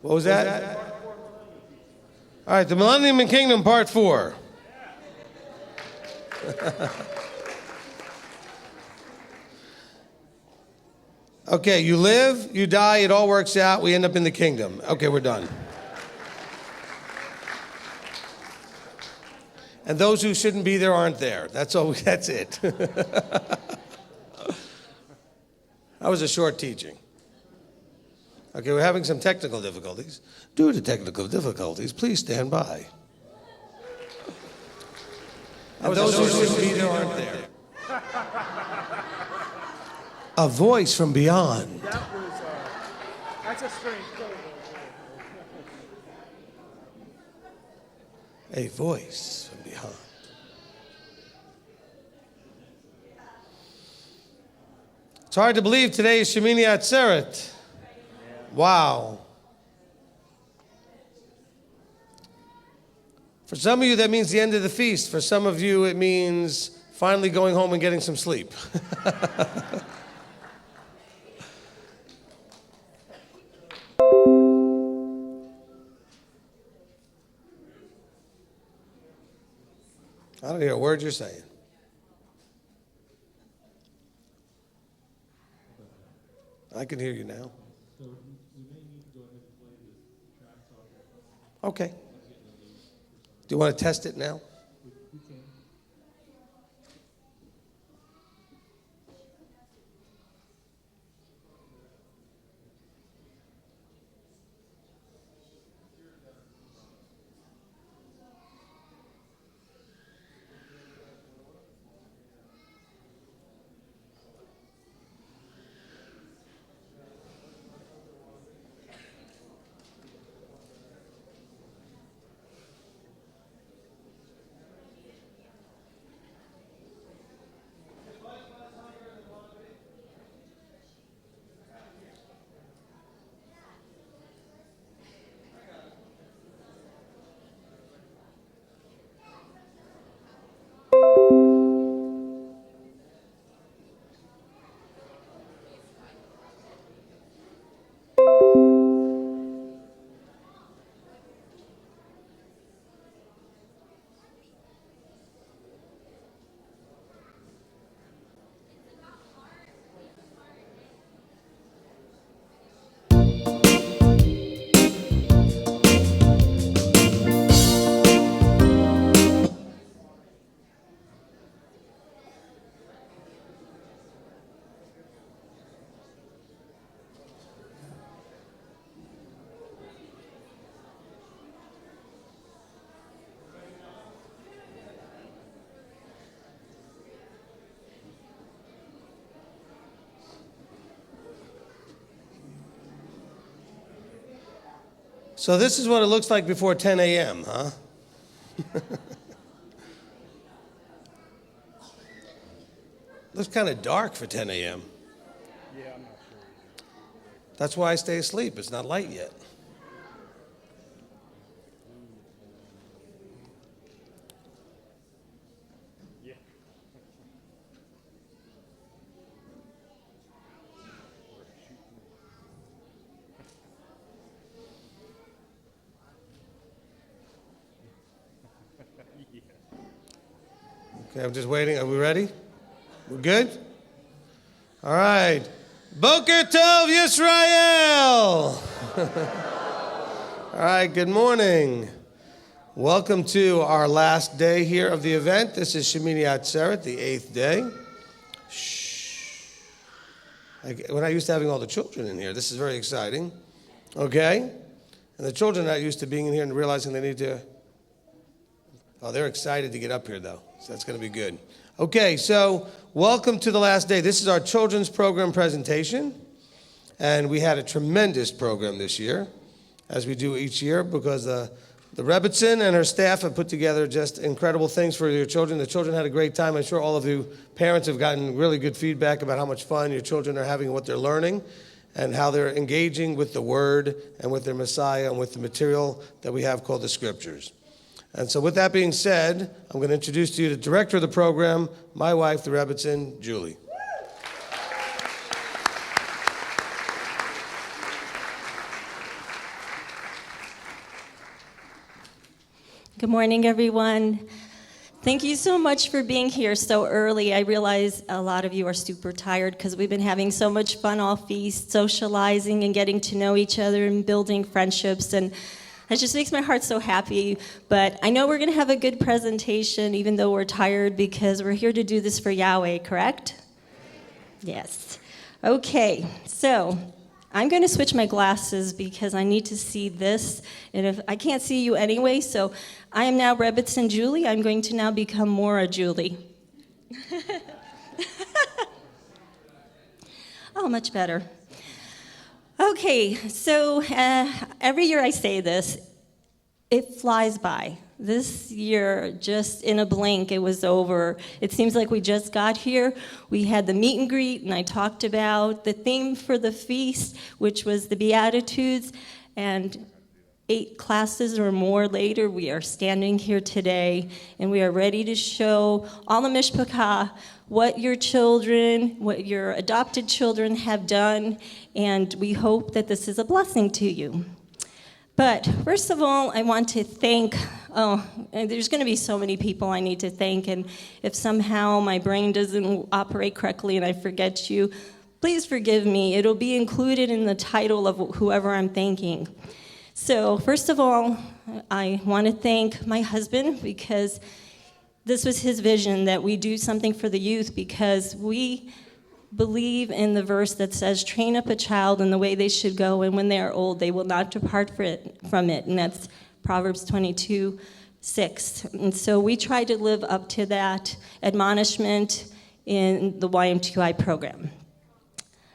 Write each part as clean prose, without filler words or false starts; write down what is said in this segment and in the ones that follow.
What was that? All right, the Millennium and Kingdom, Part 4. Okay, you live, you die, it all works out, we end up in the kingdom. Okay, we're done. And those who shouldn't be there aren't there. That's all. That's it. That was a short teaching. Okay, we're having some technical difficulties. Due to technical difficulties, please stand by. And those who shouldn't be there aren't there. A voice from beyond. That's a strange thing. A voice from beyond. It's hard to believe today is Shemini Atzeret. Wow. For some of you, that means the end of the feast. For some of you, it means finally going home and getting some sleep. I don't hear a word you're saying. I can hear you now. Okay. Do you want to test it now? So this is what it looks like before 10 a.m., huh? Looks kind of dark for 10 a.m. Yeah, I'm not sure either. That's why I stay asleep. It's not light yet. Yeah. Okay, I'm just waiting. Are we ready? We're good? All right. Boker Tov Yisrael. All right, good morning. Welcome to our last day here of the event. This is Shemini Atzeret, the 8th day. Shh. We're not used to having all the children in here. This is very exciting. Okay? And the children are not used to being in here and realizing they need to... Oh, they're excited to get up here, though. So that's going to be good. Okay, so welcome to the last day. This is our children's program presentation. And we had a tremendous program this year, as we do each year, because the Rebbitzin and her staff have put together just incredible things for your children. The children had a great time. I'm sure all of you parents have gotten really good feedback about how much fun your children are having, what they're learning, and how they're engaging with the Word and with their Messiah and with the material that we have called the Scriptures. And so with that being said, I'm going to introduce to you the director of the program, my wife, the Rebbitzin, Julie. Good morning, everyone. Thank you so much for being here so early. I realize a lot of you are super tired because we've been having so much fun all feast, socializing and getting to know each other and building friendships, and it just makes my heart so happy. But I know we're going to have a good presentation even though we're tired because we're here to do this for Yahweh, correct? Yes. Okay, so I'm going to switch my glasses because I need to see this, and if I can't see you anyway, so I am now Rebbitzin Julie. I'm going to now become Mora Julie. Oh, much better. Okay, so every year I say this, it flies by. This year, just in a blink, it was over. It seems like we just got here. We had the meet and greet, and I talked about the theme for the feast, which was the Beatitudes, and 8 classes or more later, we are standing here today, and we are ready to show all the mishpachah what your children, what your adopted children have done, and we hope that this is a blessing to you. But first of all, I want to thank, and there's going to be so many people I need to thank, and if somehow my brain doesn't operate correctly and I forget you, please forgive me. It'll be included in the title of whoever I'm thanking. So first of all, I want to thank my husband because this was his vision, that we do something for the youth, because we believe in the verse that says, train up a child in the way they should go, and when they are old, they will not depart from it. And that's Proverbs 22:6. And so we try to live up to that admonishment in the YMTOI program.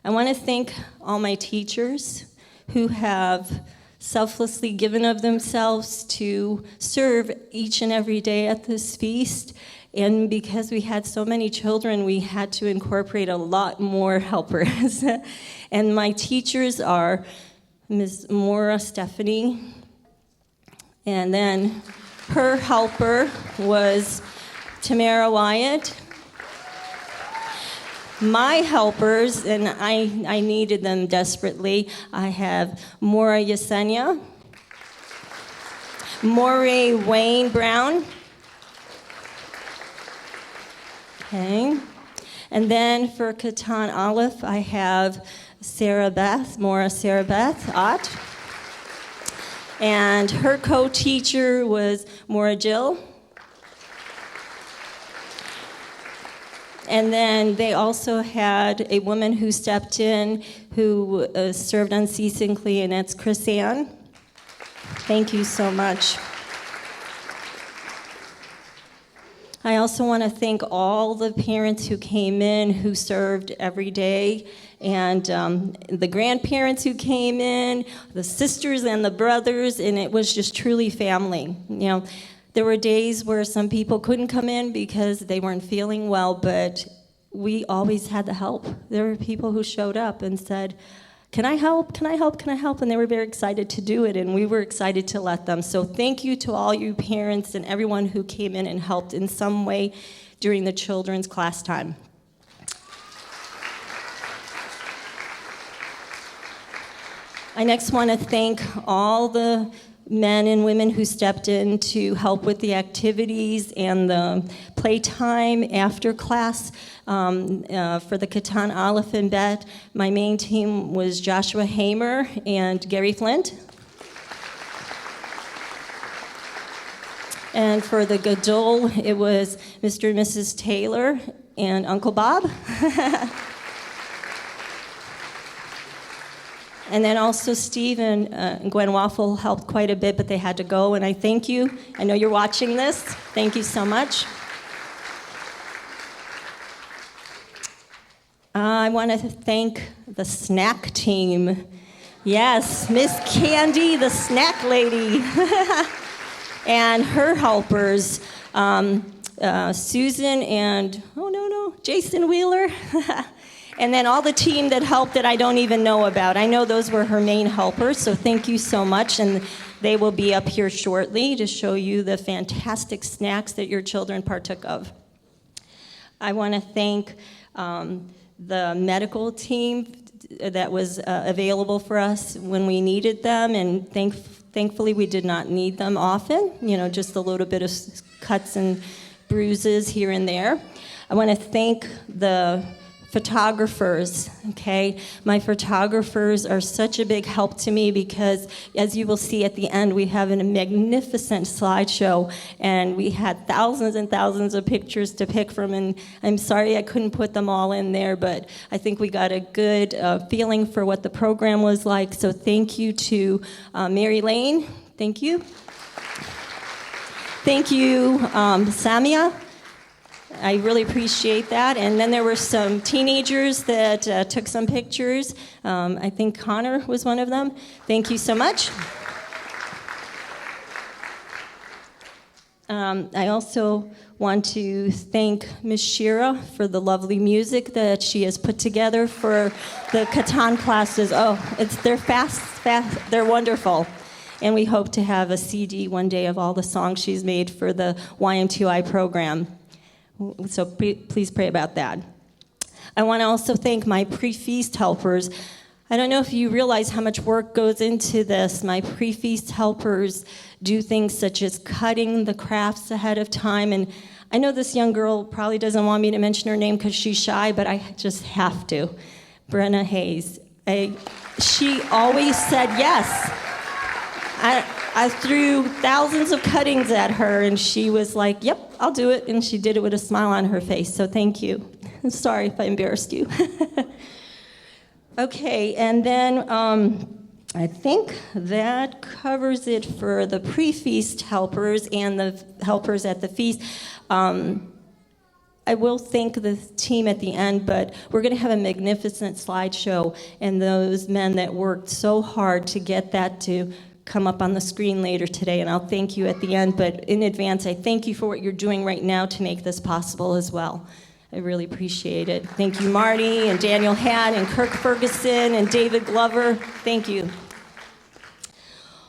I want to thank all my teachers who have selflessly given of themselves to serve each and every day at this feast. And because we had so many children, we had to incorporate a lot more helpers. And my teachers are Ms. Maura Stephanie, and then her helper was Tamara Wyatt. My helpers, and I needed them desperately, I have Maura Yesenia, Maury Wayne Brown, okay, and then for Katan Alif, I have Maura Sarah Beth Ott, and her co-teacher was Maura Jill. And then they also had a woman who stepped in who served unceasingly, and that's Chris Ann. Thank you so much. I also want to thank all the parents who came in, who served every day, and the grandparents who came in, the sisters and the brothers, and it was just truly family. You know, there were days where some people couldn't come in because they weren't feeling well, but we always had the help. There were people who showed up and said, "Can I help? Can I help? Can I help?" And they were very excited to do it, and we were excited to let them. So thank you to all you parents and everyone who came in and helped in some way during the children's class time. I next want to thank all the men and women who stepped in to help with the activities and the playtime after class for the Katan Alif and Bet. My main team was Joshua Hamer and Gary Flint. And for the Gadol, it was Mr. and Mrs. Taylor and Uncle Bob. And then also Steve and Gwen Waffle helped quite a bit, but they had to go, and I thank you. I know you're watching this. Thank you so much. I want to thank the snack team. Yes, Miss Candy, the snack lady, and her helpers, Susan and, Jason Wheeler. And then all the team that helped that I don't even know about. I know those were her main helpers, so thank you so much. And they will be up here shortly to show you the fantastic snacks that your children partook of. I want to thank the medical team that was available for us when we needed them, and thankfully we did not need them often, just a little bit of cuts and bruises here and there. I want to thank the photographers, okay? My photographers are such a big help to me because, as you will see at the end, we have a magnificent slideshow, and we had thousands and thousands of pictures to pick from, and I'm sorry I couldn't put them all in there, but I think we got a good feeling for what the program was like, so thank you to Mary Lane. Thank you. Thank you, Sameach. I really appreciate that. And then there were some teenagers that took some pictures. I think Connor was one of them. Thank you so much. I also want to thank Ms. Shira for the lovely music that she has put together for the Katan classes. They're fast, they're wonderful. And we hope to have a CD one day of all the songs she's made for the YMTOI program. So please pray about that. I want to also thank my pre-feast helpers. I don't know if you realize how much work goes into this. My pre-feast helpers do things such as cutting the crafts ahead of time. And I know this young girl probably doesn't want me to mention her name because she's shy, but I just have to. Brenna Hayes. She always said yes. I threw thousands of cuttings at her, and she was like, "Yep, I'll do it." And she did it with a smile on her face, so thank you. I'm sorry if I embarrassed you. Okay, and then I think that covers it for the pre-feast helpers and the helpers at the feast. I will thank the team at the end, but we're going to have a magnificent slideshow, and those men that worked so hard to get that to come up on the screen later today, and I'll thank you at the end, but in advance, I thank you for what you're doing right now to make this possible as well. I really appreciate it. Thank you, Marty, and Daniel Hatt, and Kirk Ferguson, and David Glover. Thank you.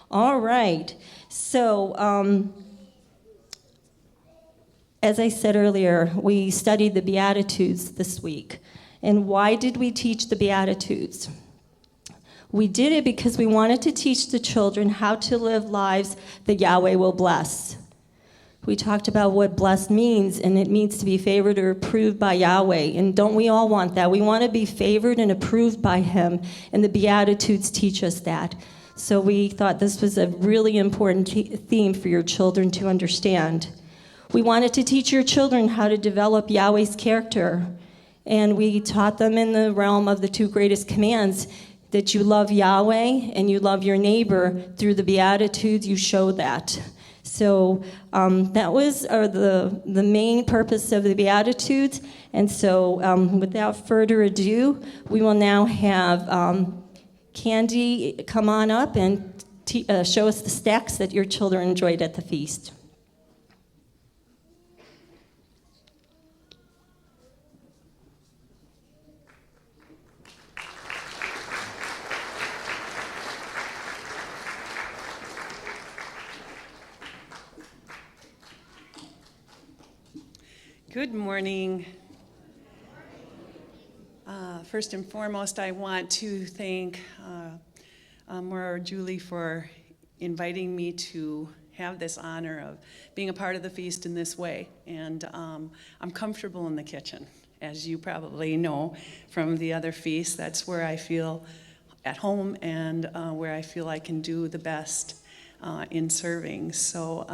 All right. So, as I said earlier, we studied the Beatitudes this week. And why did we teach the Beatitudes? We did it because we wanted to teach the children how to live lives that Yahweh will bless. We talked about what blessed means, and it means to be favored or approved by Yahweh. And don't we all want that? We want to be favored and approved by Him, and the Beatitudes teach us that. So we thought this was a really important theme for your children to understand. We wanted to teach your children how to develop Yahweh's character, and we taught them in the realm of the two greatest commands, that you love Yahweh and you love your neighbor. Through the Beatitudes, you show that. So that was the main purpose of the Beatitudes. And so without further ado, we will now have Candy come on up and show us the snacks that your children enjoyed at the feast. Good morning. First and foremost, I want to thank Maura Julie for inviting me to have this honor of being a part of the feast in this way. And I'm comfortable in the kitchen, as you probably know from the other feasts. That's where I feel at home and where I feel I can do the best in serving. So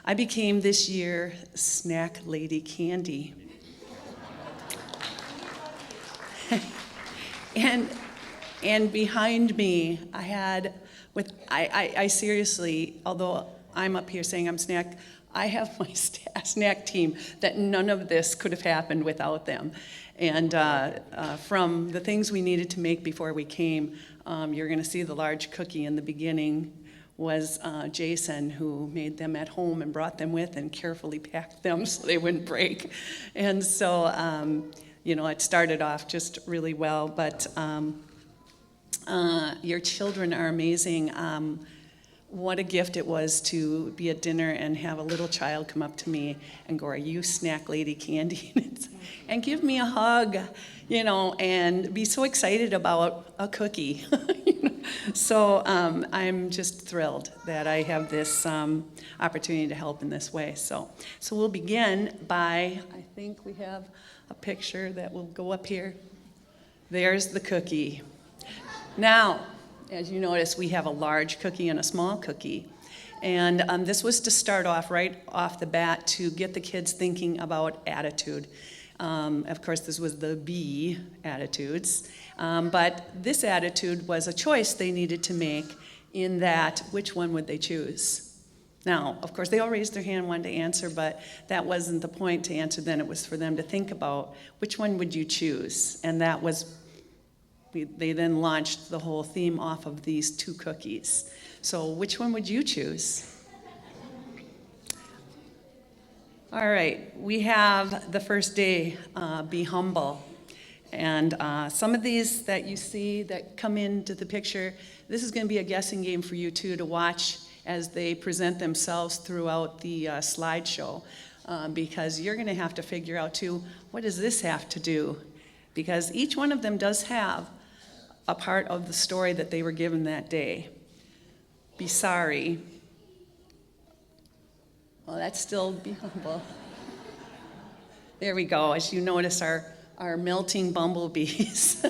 I became this year Snack Lady Candy. And behind me, I had, I seriously, although I'm up here saying I'm snack, I have my snack team that none of this could have happened without them. And from the things we needed to make before we came, you're going to see the large cookie in the beginning was Jason, who made them at home and brought them with and carefully packed them so they wouldn't break. And so, it started off just really well, but your children are amazing. What a gift it was to be at dinner and have a little child come up to me and go, "Are you Snack Lady Candy?" and give me a hug, and be so excited about a cookie. So I'm just thrilled that I have this opportunity to help in this way. So we'll begin by, I think we have a picture that will go up here. There's the cookie. Now, as you notice, we have a large cookie and a small cookie. And this was to start off right off the bat to get the kids thinking about attitude. Of course, this was the Beatitudes. But this attitude was a choice they needed to make in that which one would they choose. Now, of course, they all raised their hand, wanted to answer, but that wasn't the point to answer then. It was for them to think about which one would you choose. And that was, they then launched the whole theme off of these two cookies. So which one would you choose? All right, we have the first day, be humble. And some of these that you see that come into the picture, this is going to be a guessing game for you too to watch as they present themselves throughout the slideshow, because you're going to have to figure out too, what does this have to do? Because each one of them does have a part of the story that they were given that day. Be sorry. Well, that's still be humble. There we go. As you notice, our melting bumblebees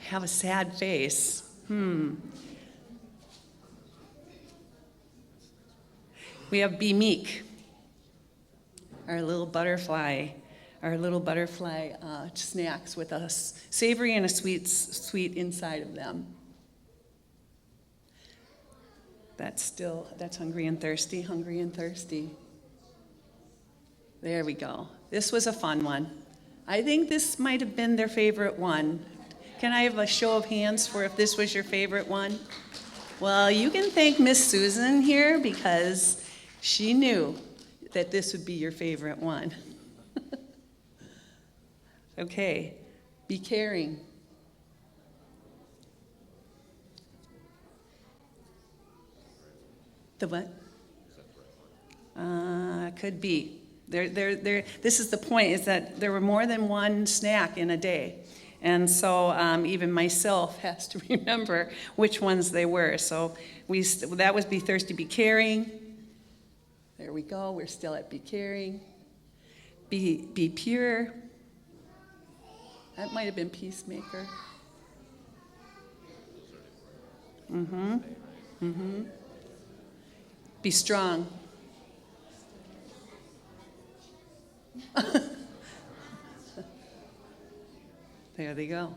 have a sad face. We have be meek, our little butterfly snacks with a savory and a sweet inside of them. That's hungry and thirsty. There we go. This was a fun one. I think this might have been their favorite one. Can I have a show of hands for if this was your favorite one? Well, you can thank Miss Susan here because she knew that this would be your favorite one. Okay, be caring. The what? Could be. This is the point, is that there were more than one snack in a day. And so even myself has to remember which ones they were. So that was be thirsty, be caring. There we go, we're still at be caring. Be pure. That might have been peacemaker. Be strong. There they go.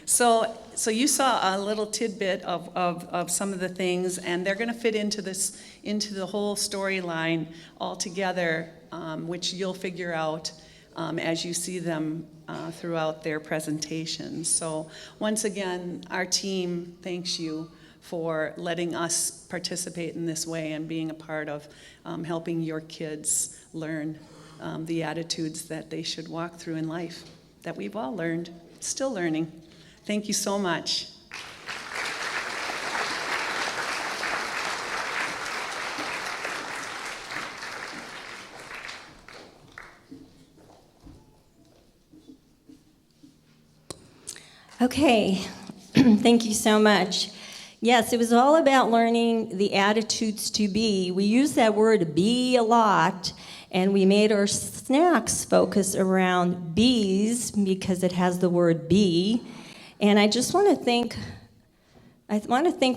So you saw a little tidbit of some of the things, and they're going to fit into the whole storyline all together, which you'll figure out as you see them throughout their presentations. So once again, our team thanks you for letting us participate in this way and being a part of helping your kids learn the attitudes that they should walk through in life, that we've all learned, still learning. Thank you so much. Okay, thank you so much. Yes, it was all about learning the attitudes to be. We use that word be a lot, and we made our snacks focus around bees because it has the word be. And I just want to thank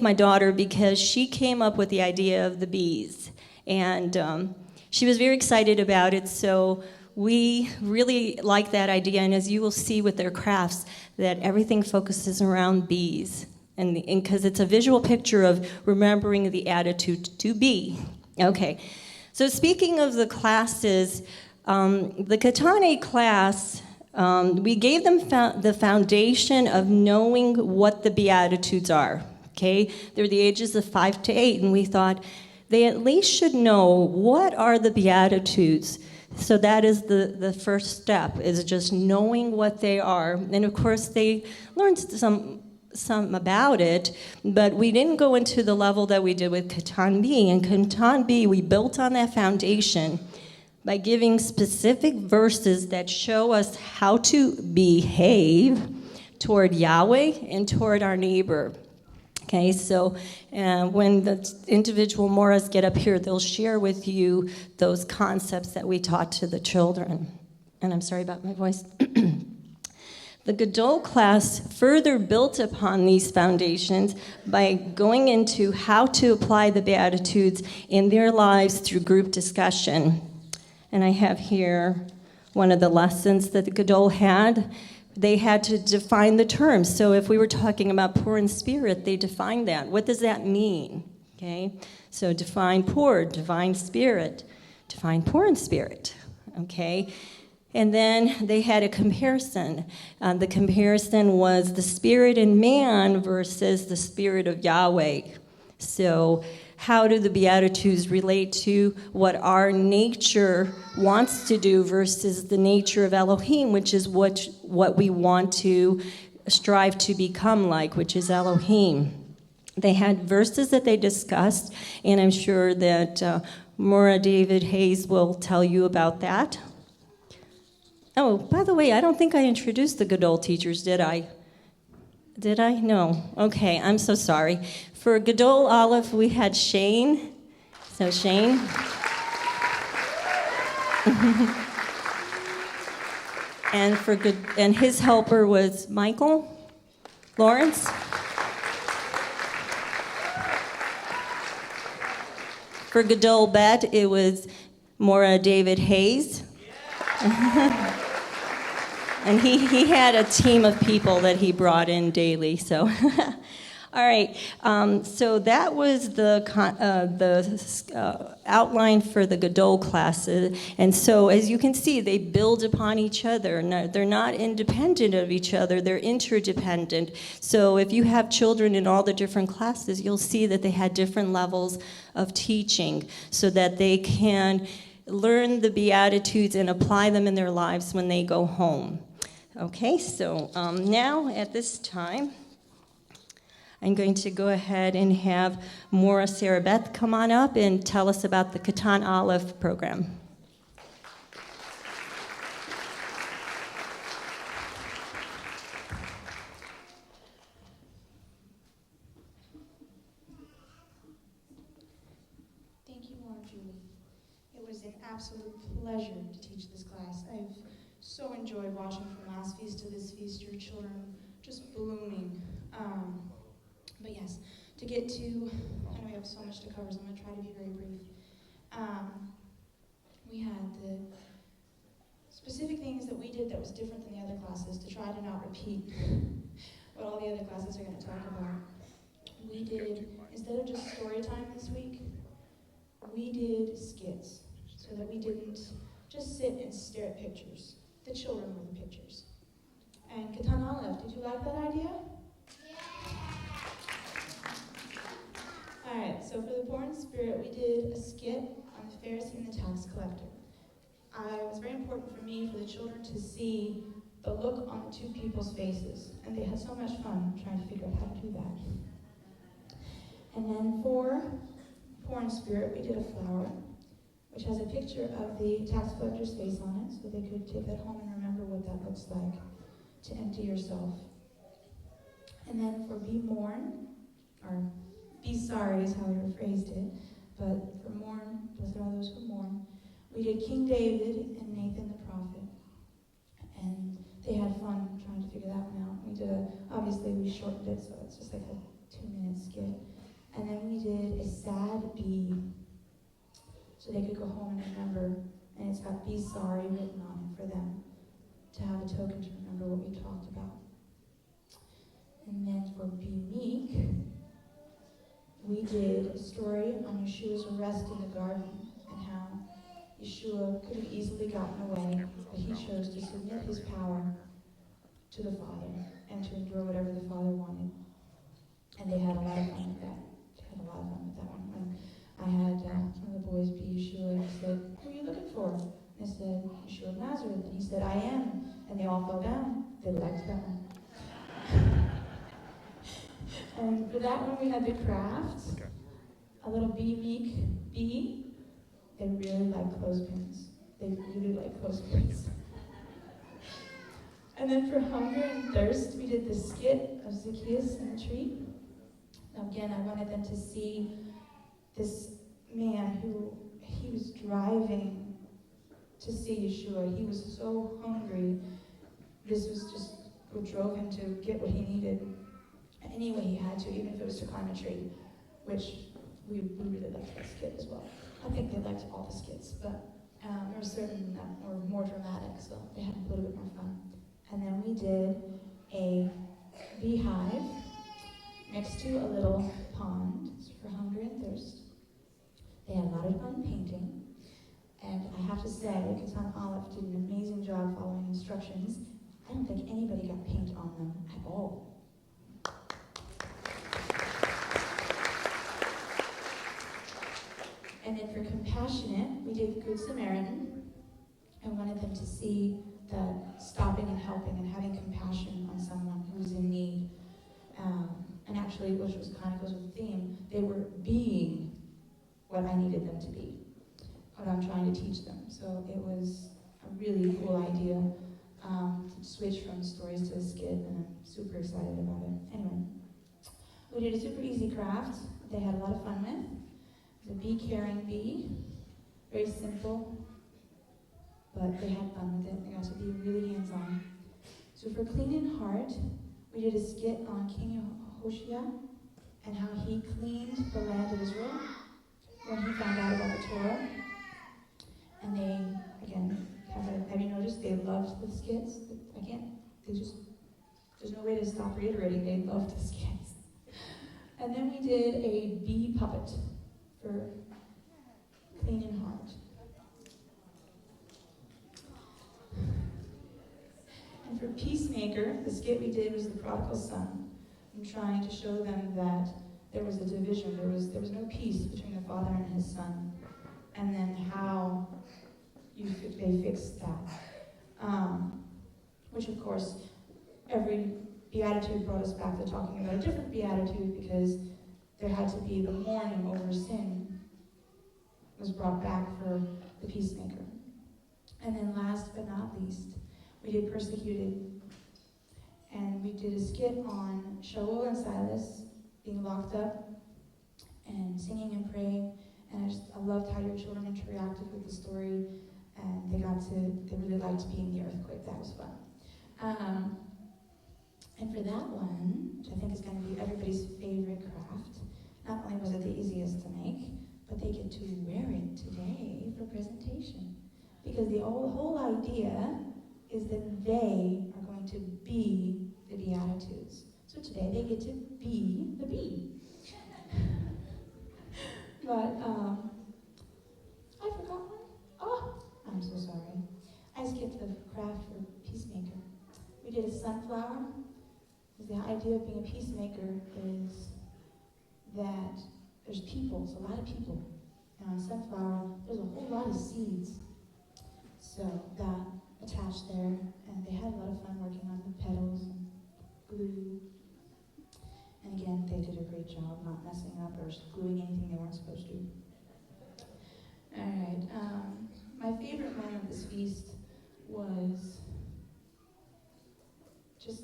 my daughter because she came up with the idea of the bees. And she was very excited about it, so we really like that idea. And as you will see with their crafts, that everything focuses around bees. And because it's a visual picture of remembering the attitude to be. Okay, so speaking of the classes, the Katan class, we gave them the foundation of knowing what the Beatitudes are. Okay, they're the ages of 5 to 8, and we thought they at least should know what are the Beatitudes. So that is the first step, is just knowing what they are. And of course, they learned some about it, but we didn't go into the level that we did with Katan B. In Katan B, we built on that foundation by giving specific verses that show us how to behave toward Yahweh and toward our neighbor. Okay, so when the individual Moras get up here, they'll share with you those concepts that we taught to the children. And I'm sorry about my voice. The Gadol class further built upon these foundations by going into how to apply the Beatitudes in their lives through group discussion. And I have here one of the lessons that the Gadol had. They had to define the terms. So if we were talking about poor in spirit, they defined that. What does that mean? Okay, so define poor, divine spirit, define poor in spirit. Okay. And then they had a comparison. The comparison was the spirit in man versus the spirit of Yahweh. So how do the Beatitudes relate to what our nature wants to do versus the nature of Elohim, which is what we want to strive to become like, which is Elohim. They had verses that they discussed, and I'm sure that Maura David Hayes will tell you about that. Oh, by the way, I don't think I introduced the Gadol teachers, did I? Did I? No. Okay, I'm so sorry. For Gadol Alif, we had Shane. So Shane. and his helper was Michael Lawrence. For Gadol Bet, it was Maura David Hayes. And he had a team of people that he brought in daily. So, all right. So that was the outline for the Gadol classes. And so, as you can see, they build upon each other. They're not independent of each other. They're interdependent. So if you have children in all the different classes, you'll see that they had different levels of teaching so that they can learn the Beatitudes and apply them in their lives when they go home. Okay, so now at this time, I'm going to go ahead and have Maura Sarah Beth come on up and tell us about the Katan Alif program. Thank you, Julie. It was an absolute pleasure to teach this class. I've so enjoyed watching from last feast to this feast, your children just blooming. But yes, to get to, I know we have so much to cover, so I'm going to try to be very brief. We had the specific things that we did that was different than the other classes to try to not repeat what the classes are going to talk about. We did, instead of just story time this week, we did skits so that we didn't just sit and stare at pictures. The children were the pictures. And Katan Alif, did you like that idea? All right, so for the poor in spirit, we did a skit on the Pharisee and the tax collector. It was very important for me, for the children, to see the look on the two people's faces. And they had so much fun trying to figure out how to do that. And then for poor in spirit, we did a flower, which has a picture of the tax collector's face on it, so they could take that home and remember what that looks like, to empty yourself. And then for be mourn, or be sorry is how we rephrased it, but for mourn, blessed are those who mourn, we did King David and Nathan the prophet. And they had fun trying to figure that one out. Obviously we shortened it, so it's just like a 2-minute skit. And then we did a sad bee, so they could go home and remember, and it's got be sorry written on it for them, to have a token to remember what we talked about. And then for be meek, we did a story on Yeshua's arrest in the garden, and how Yeshua could have easily gotten away, but he chose to submit his power to the Father and to endure whatever the Father wanted. And they had a lot of fun with that. When I had one of the boys be Yeshua, and he said, "Who are you looking for?" And I said, "Yeshua of Nazareth." And he said, "I am." And they all fell down. They liked that one. And for that one, we had the crafts. A little be meek bee. They really like clothespins. They really like clothespins. And then for hunger and thirst, we did the skit of Zacchaeus and the tree. Now again, I wanted them to see this man who, he was driving to see Yeshua. He was so hungry. This was just what drove him to get what he needed. Any way he had to, even if it was to climb a tree, which we really liked that skit as well. I think they liked all the skits, but there were certain that were more dramatic, so they had a little bit more fun. And then we did a beehive next to a little pond for hunger and thirst. They had a lot of fun painting, and I have to say, Katan Alif did an amazing job following instructions. I don't think anybody got paint on them at all. And then for compassionate, we did the Good Samaritan. I wanted them to see that stopping and helping and having compassion on someone who's in need. And actually, which was kind of goes with the theme, they were being what I needed them to be, what I'm trying to teach them. So it was a really cool idea to switch from stories to a skit, and I'm super excited about it. Anyway, we did a super easy craft they had a lot of fun with. The bee carrying bee, very simple, but they had fun with it. They got to be really hands-on. So for Clean in Heart, we did a skit on King Hoshea and how he cleaned the land of Israel when he found out about the Torah. And they, again, have you noticed they loved the skits? Again, there's no way to stop reiterating, they loved the skits. And then we did a bee puppet for Clean in Heart. And for Peacemaker, the skit we did was the prodigal son. I'm trying to show them that there was a division, there was no peace between the father and his son, and then how they fixed that. Which of course, every beatitude brought us back to talking about a different beatitude, because there had to be the mourning over sin was brought back for the peacemaker. And then last but not least, we did persecuted, and we did a skit on Shaul and Silas being locked up and singing and praying. And I loved how your children interacted with the story, and they really liked being the earthquake. That was fun. And for that one, which I think is going to be everybody's favorite craft, not only was it the easiest to make, but they get to wear it today for presentation. Because the whole idea is that they are going to be the Beatitudes. So So today they get to be the bee. But, I forgot one. Oh, I'm so sorry. I skipped the craft for peacemaker. We did a sunflower. The idea of being a peacemaker is that there's people, it's a lot of people. And on sunflower, there's a whole lot of seeds. So that attached there, and they had a lot of fun working on the petals and glue. And again, they did a great job not messing up or gluing anything they weren't supposed to. All right, my favorite moment of this feast was just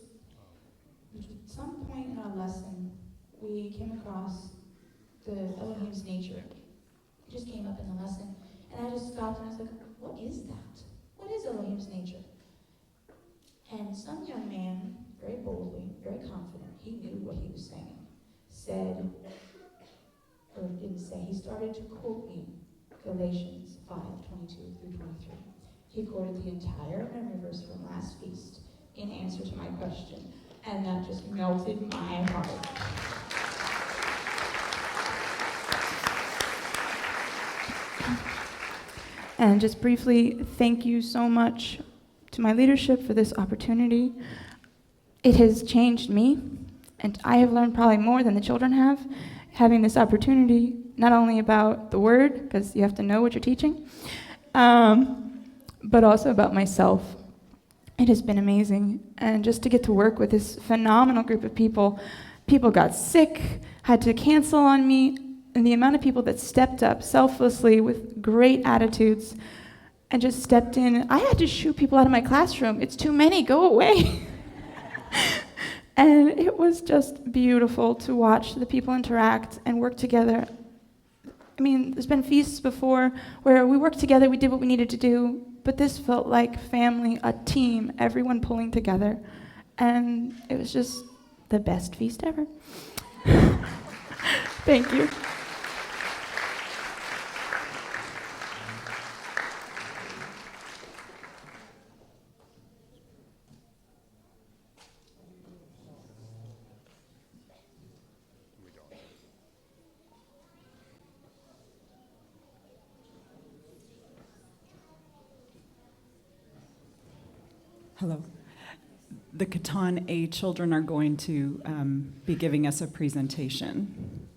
at some point in our lesson, we came across the Elohim's nature. It just came up in the lesson, and I just stopped and I was like, what is that? What is Elohim's nature? And some young man, very boldly, very confident, he knew what he was saying, said, or didn't say, he started to quote me Galatians 5:22 through 23. He quoted the entire memory verse from last feast in answer to my question, and that just melted my heart. And just briefly, thank you so much to my leadership for this opportunity. It has changed me, and I have learned probably more than the children have, having this opportunity, not only about the word, because you have to know what you're teaching, but also about myself. It has been amazing, and just to get to work with this phenomenal group of people. People got sick, had to cancel on me, and the amount of people that stepped up selflessly with great attitudes and just stepped in. I had to shoo people out of my classroom. It's too many, go away. And it was just beautiful to watch the people interact and work together. I mean, there's been feasts before where we worked together, we did what we needed to do, but this felt like family, a team, everyone pulling together. And it was just the best feast ever. Thank you. Hello. The Katan A children are going to be giving us a presentation.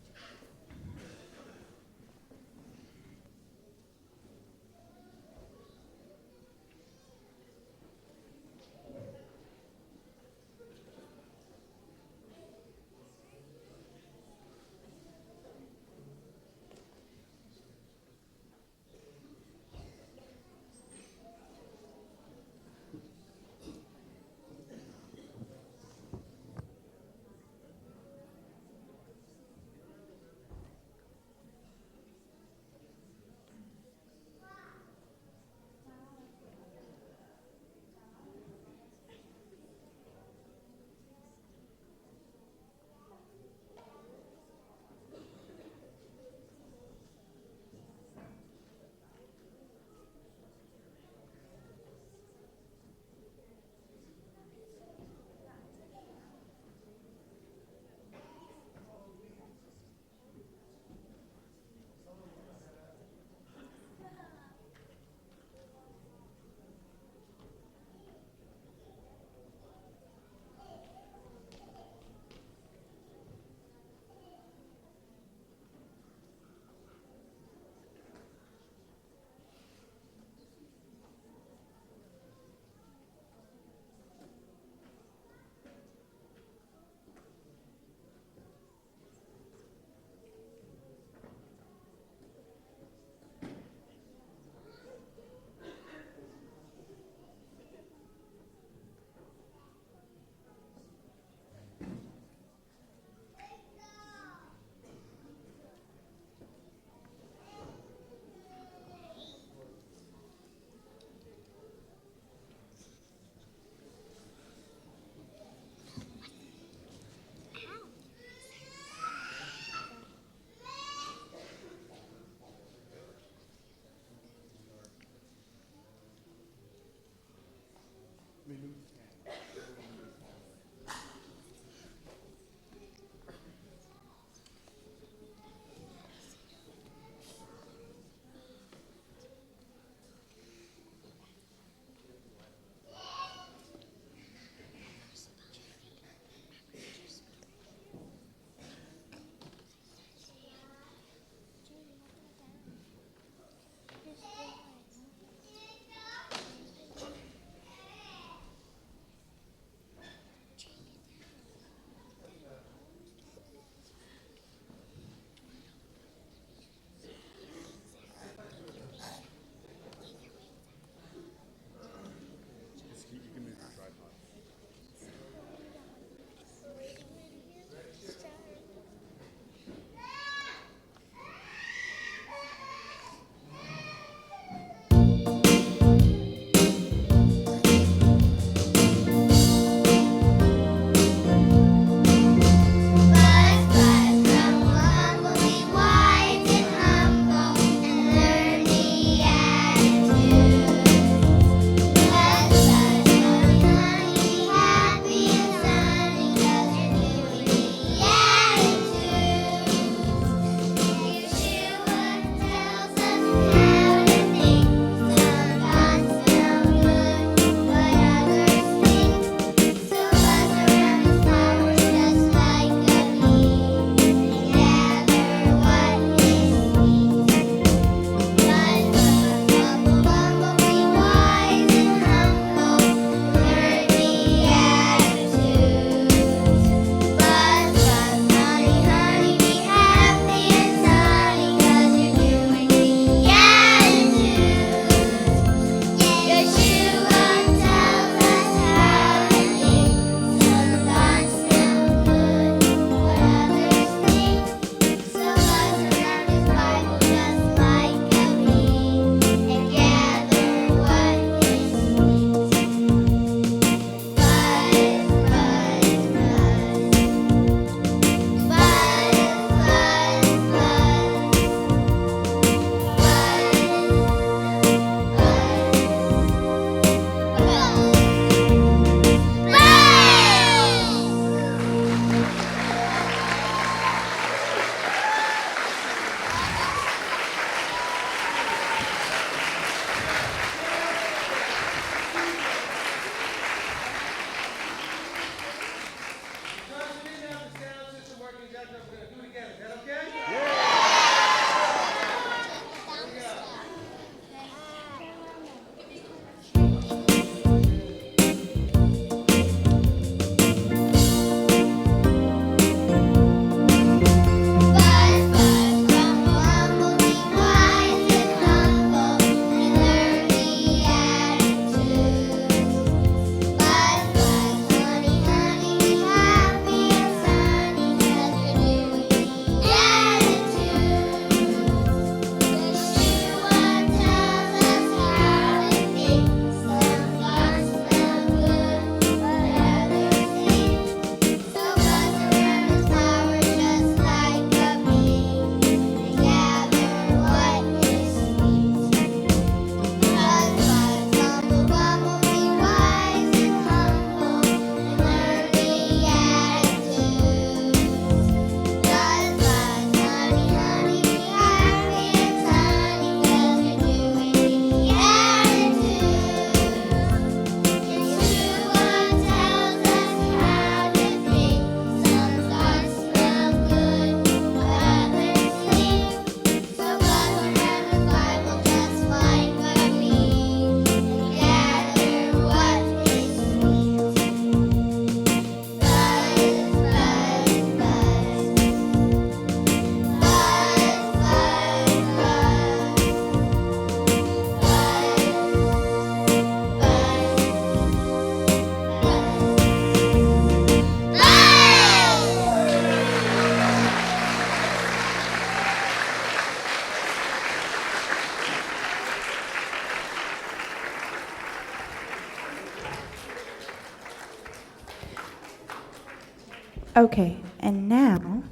Okay, and now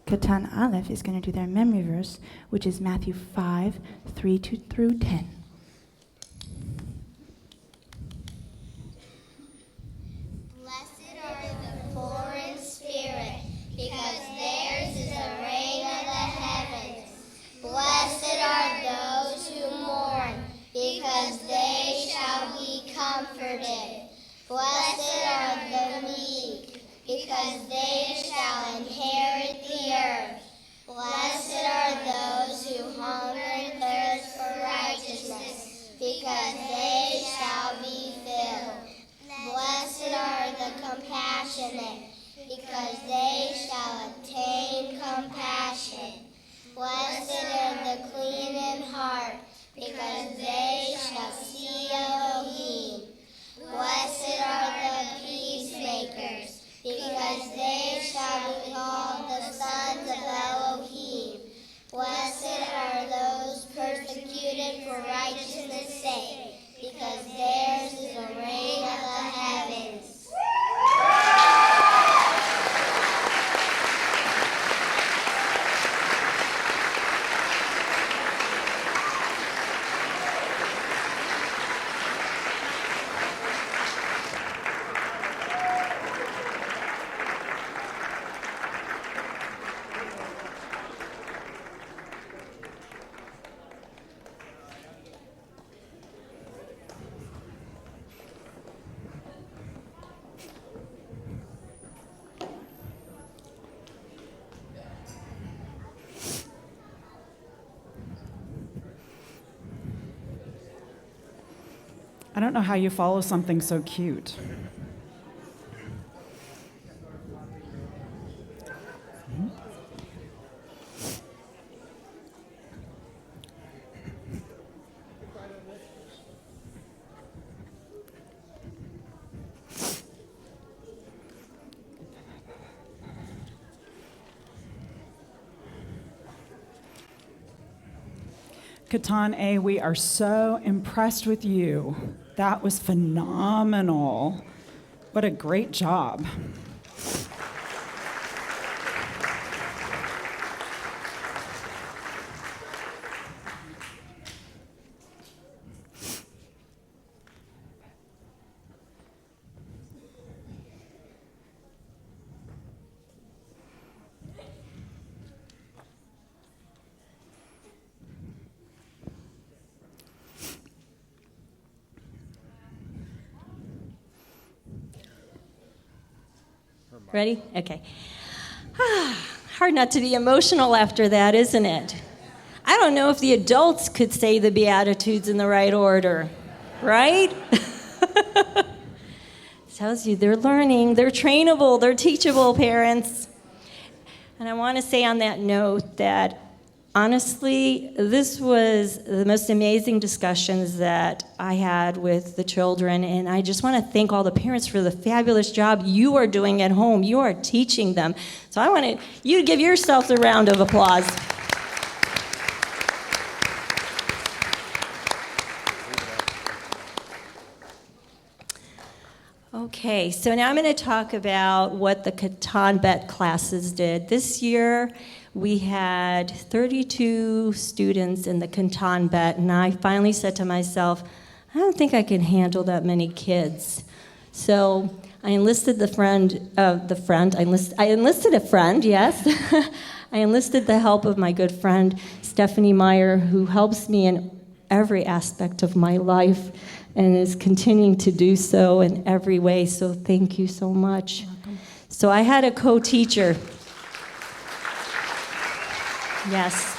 Katan Alif is going to do their memory verse, which is Matthew 5, 3 through 10. Blessed are the poor in spirit, because theirs is the reign of the heavens. Blessed are those who mourn, because they shall be comforted. Blessed are the meek, because they shall inherit the earth. Blessed are those who hunger and thirst for righteousness, because they shall be filled. Blessed are the compassionate, because they shall obtain compassion. Blessed are the clean in heart, because they shall see Elohim. Blessed are the peacemakers, because they shall be called the sons of Elohim. Blessed are those persecuted for righteousness' sake, because theirs is the reign of the heavens. I don't know how you follow something so cute. Katan A, we are so impressed with you. That was phenomenal. What a great job. Ready? Okay. Hard not to be emotional after that, isn't it? I don't know if the adults could say the Beatitudes in the right order, right? Tells you they're learning, they're trainable, they're teachable, parents. And I want to say on that note that honestly, this was the most amazing discussions that I had with the children, and I just want to thank all the parents for the fabulous job you are doing at home. You are teaching them. So I want you to give yourselves a round of applause. Okay, so now I'm going to talk about what the Katan Bet classes did. This year, we had 32 students in the Katan Bet, and I finally said to myself, I don't think I can handle that many kids. So I enlisted I enlisted a friend, yes. I enlisted the help of my good friend, Stephanie Meyer, who helps me in every aspect of my life and is continuing to do so in every way. So thank you so much. You're welcome. So I had a co-teacher. Yes.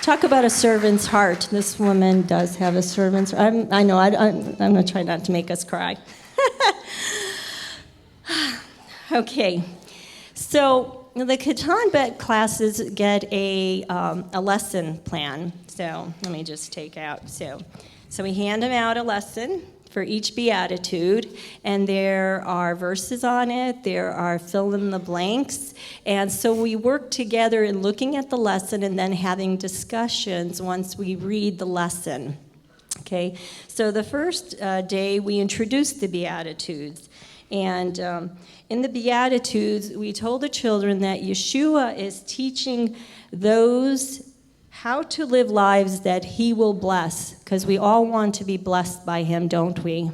Talk about a servant's heart. This woman does have a servant's heart. I know, I'm going to try not to make us cry. Okay. So the Katan Bet classes get a lesson plan. So let me just take out. So we hand them out a lesson for each beatitude, and there are verses on it, there are fill in the blanks, and so we work together in looking at the lesson and then having discussions once we read the lesson. Okay, so the first day we introduced the Beatitudes, And in the Beatitudes, we told the children that Yeshua is teaching those how to live lives that he will bless, because we all want to be blessed by him, don't we?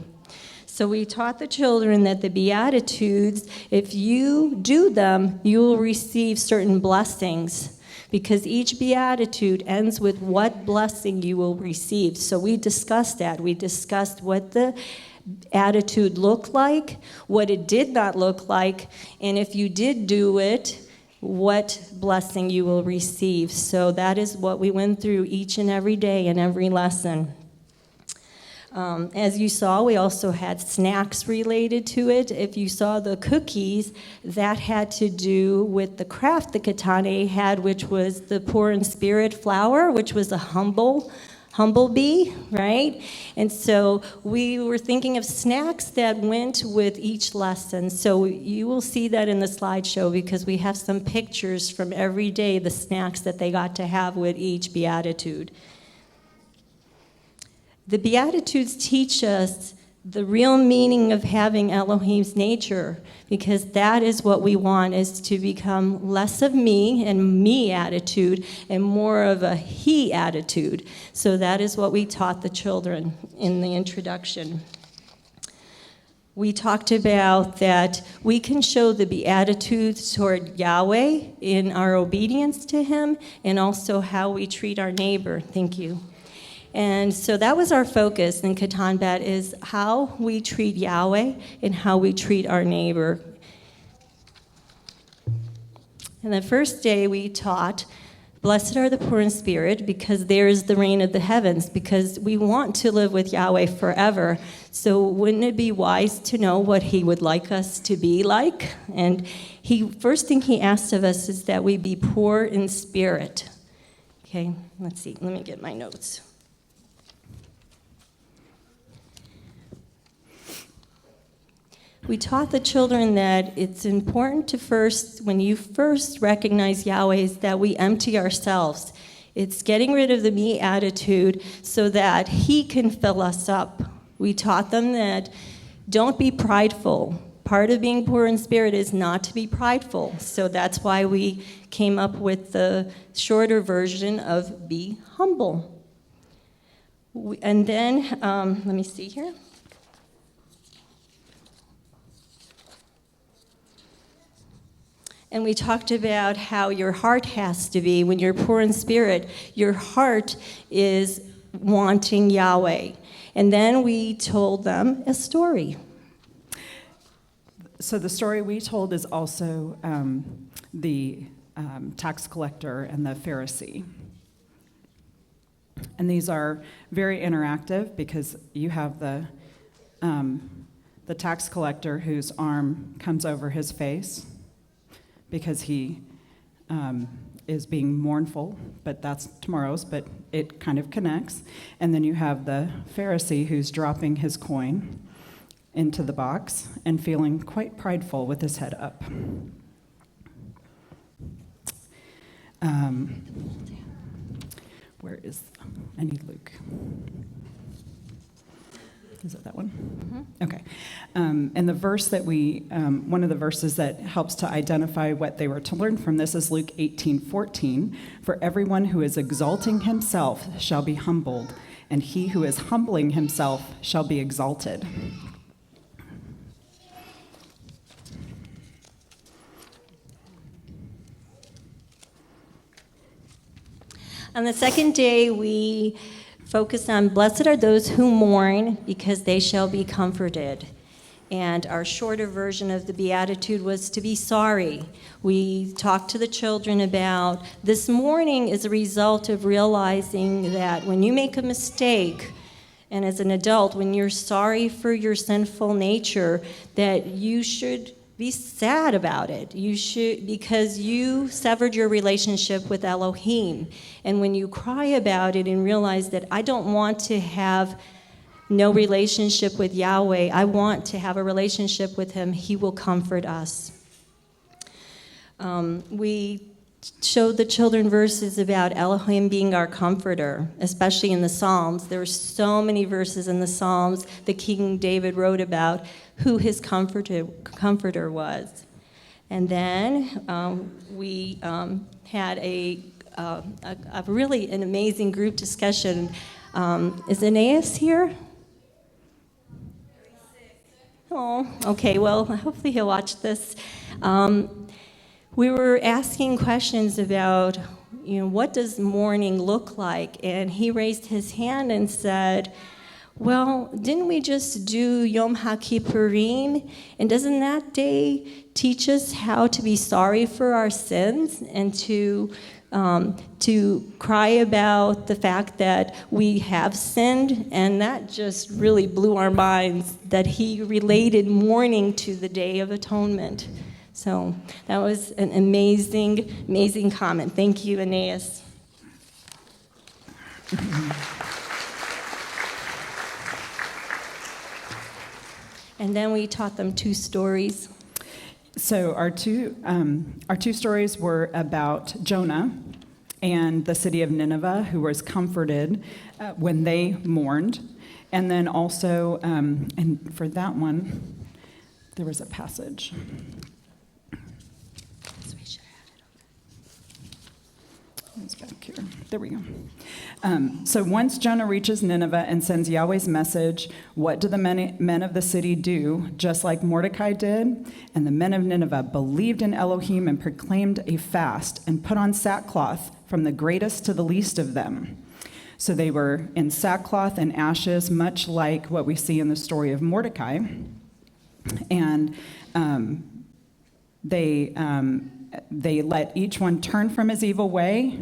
So we taught the children that the Beatitudes, if you do them, you will receive certain blessings, because each Beatitude ends with what blessing you will receive. So we discussed that. We discussed what the attitude looked like, what it did not look like, and if you did do it, what blessing you will receive. So that is what we went through each and every day in every lesson. As you saw, we also had snacks related to it. If you saw the cookies, that had to do with the craft the Katan had, which was the poor in spirit flower, which was a humblebee, right? And so we were thinking of snacks that went with each lesson. So you will see that in the slideshow, because we have some pictures from every day, the snacks that they got to have with each Beatitude. The Beatitudes teach us the real meaning of having Elohim's nature, because that is what we want, is to become less of me and me attitude and more of a he attitude. So that is what we taught the children in the introduction. We talked about that we can show the Beatitudes toward Yahweh in our obedience to him, and also how we treat our neighbor. Thank you. And so that was our focus in Katan Bet, is how we treat Yahweh and how we treat our neighbor. And the first day we taught, blessed are the poor in spirit, because there is the reign of the heavens, because we want to live with Yahweh forever. So wouldn't it be wise to know what he would like us to be like? And first thing he asked of us is that we be poor in spirit. Okay, let's see, let me get my notes. We taught the children that it's important to when you first recognize Yahweh, is that we empty ourselves. It's getting rid of the me attitude so that he can fill us up. We taught them that don't be prideful. Part of being poor in spirit is not to be prideful. So that's why we came up with the shorter version of be humble. And then, let me see here. And we talked about how your heart has to be, when you're poor in spirit, your heart is wanting Yahweh. And then we told them a story. So the story we told is also the tax collector and the Pharisee. And these are very interactive, because you have the tax collector whose arm comes over his face, because he is being mournful, but that's tomorrow's, but it kind of connects. And then you have the Pharisee who's dropping his coin into the box and feeling quite prideful with his head up. Where is, I need Luke. Is it that one? Mm-hmm. Okay. And the verse that one of the verses that helps to identify what they were to learn from this is Luke 18:14. For everyone who is exalting himself shall be humbled, and he who is humbling himself shall be exalted. On the second day, we focused on blessed are those who mourn, because they shall be comforted. And our shorter version of the Beatitude was to be sorry. We talked to the children about this mourning is a result of realizing that when you make a mistake, and as an adult, when you're sorry for your sinful nature, that you should be sad about it. You should, because you severed your relationship with Elohim. And when you cry about it and realize that I don't want to have no relationship with Yahweh, I want to have a relationship with him, he will comfort us. We showed the children verses about Elohim being our comforter, especially in the Psalms. There were so many verses in the Psalms that King David wrote about who his comforter was. And then we had a really an amazing group discussion. Is Aeneas here? Oh, okay. Well, hopefully he'll watch this. We were asking questions about, what does mourning look like? And he raised his hand and said, well, didn't we just do Yom HaKippurim? And doesn't that day teach us how to be sorry for our sins and to cry about the fact that we have sinned? And that just really blew our minds that he related mourning to the Day of Atonement. So that was an amazing, amazing comment. Thank you, Aeneas. And then we taught them 2 stories. So our two stories were about Jonah and the city of Nineveh, who was comforted when they mourned. And then also, and for that one, there was a passage. It's back here. There we go. So once Jonah reaches Nineveh and sends Yahweh's message, what do the men of the city do? Just like Mordecai did. And the men of Nineveh believed in Elohim and proclaimed a fast and put on sackcloth from the greatest to the least of them. So they were in sackcloth and ashes, much like what we see in the story of Mordecai. And they let each one turn from his evil way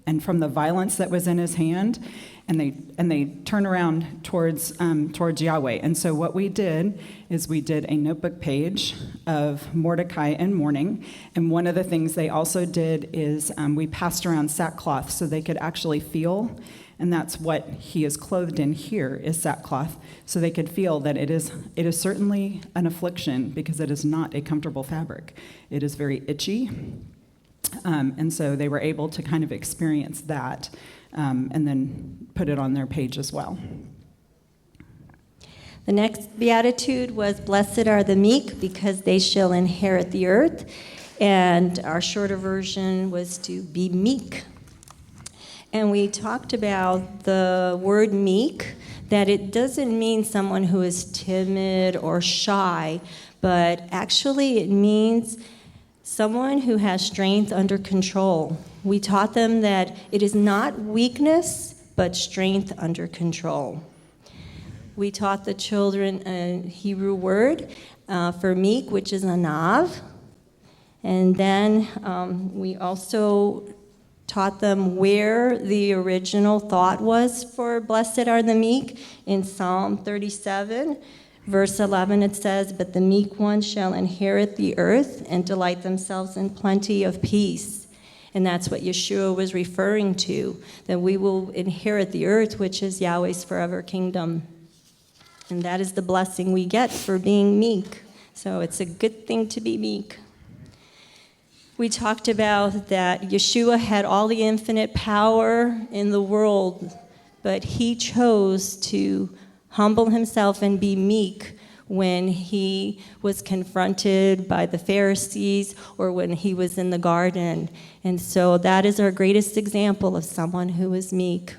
and from the violence that was in his hand, and they turn around towards Yahweh. And so what we did is we did a notebook page of Mordecai and mourning. And one of the things they also did is we passed around sackcloth so they could actually feel. And that's what he is clothed in here, is sackcloth, so they could feel that it is certainly an affliction, because it is not a comfortable fabric. It is very itchy, and so they were able to kind of experience that, and then put it on their page as well. The next beatitude was, "Blessed are the meek, because they shall inherit the earth." And our shorter version was to be meek. And we talked about the word meek, that it doesn't mean someone who is timid or shy, but actually it means someone who has strength under control. We taught them that it is not weakness, but strength under control. We taught the children a Hebrew word for meek, which is anav. And then we also taught them where the original thought was for blessed are the meek. In Psalm 37, verse 11, it says, "But the meek ones shall inherit the earth and delight themselves in plenty of peace." And that's what Yeshua was referring to, that we will inherit the earth, which is Yahweh's forever kingdom. And that is the blessing we get for being meek. So it's a good thing to be meek. We talked about that Yeshua had all the infinite power in the world, but he chose to humble himself and be meek when he was confronted by the Pharisees or when he was in the garden. And so that is our greatest example of someone who is meek.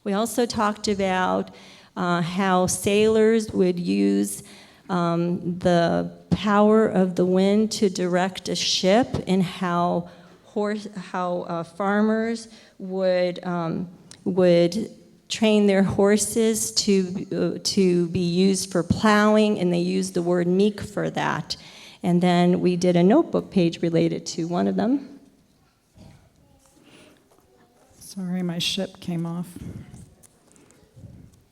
We also talked about how sailors would use the power of the wind to direct a ship, and how farmers would train their horses to be used for plowing, and they used the word meek for that. And then we did a notebook page related to one of them. Sorry, my ship came off.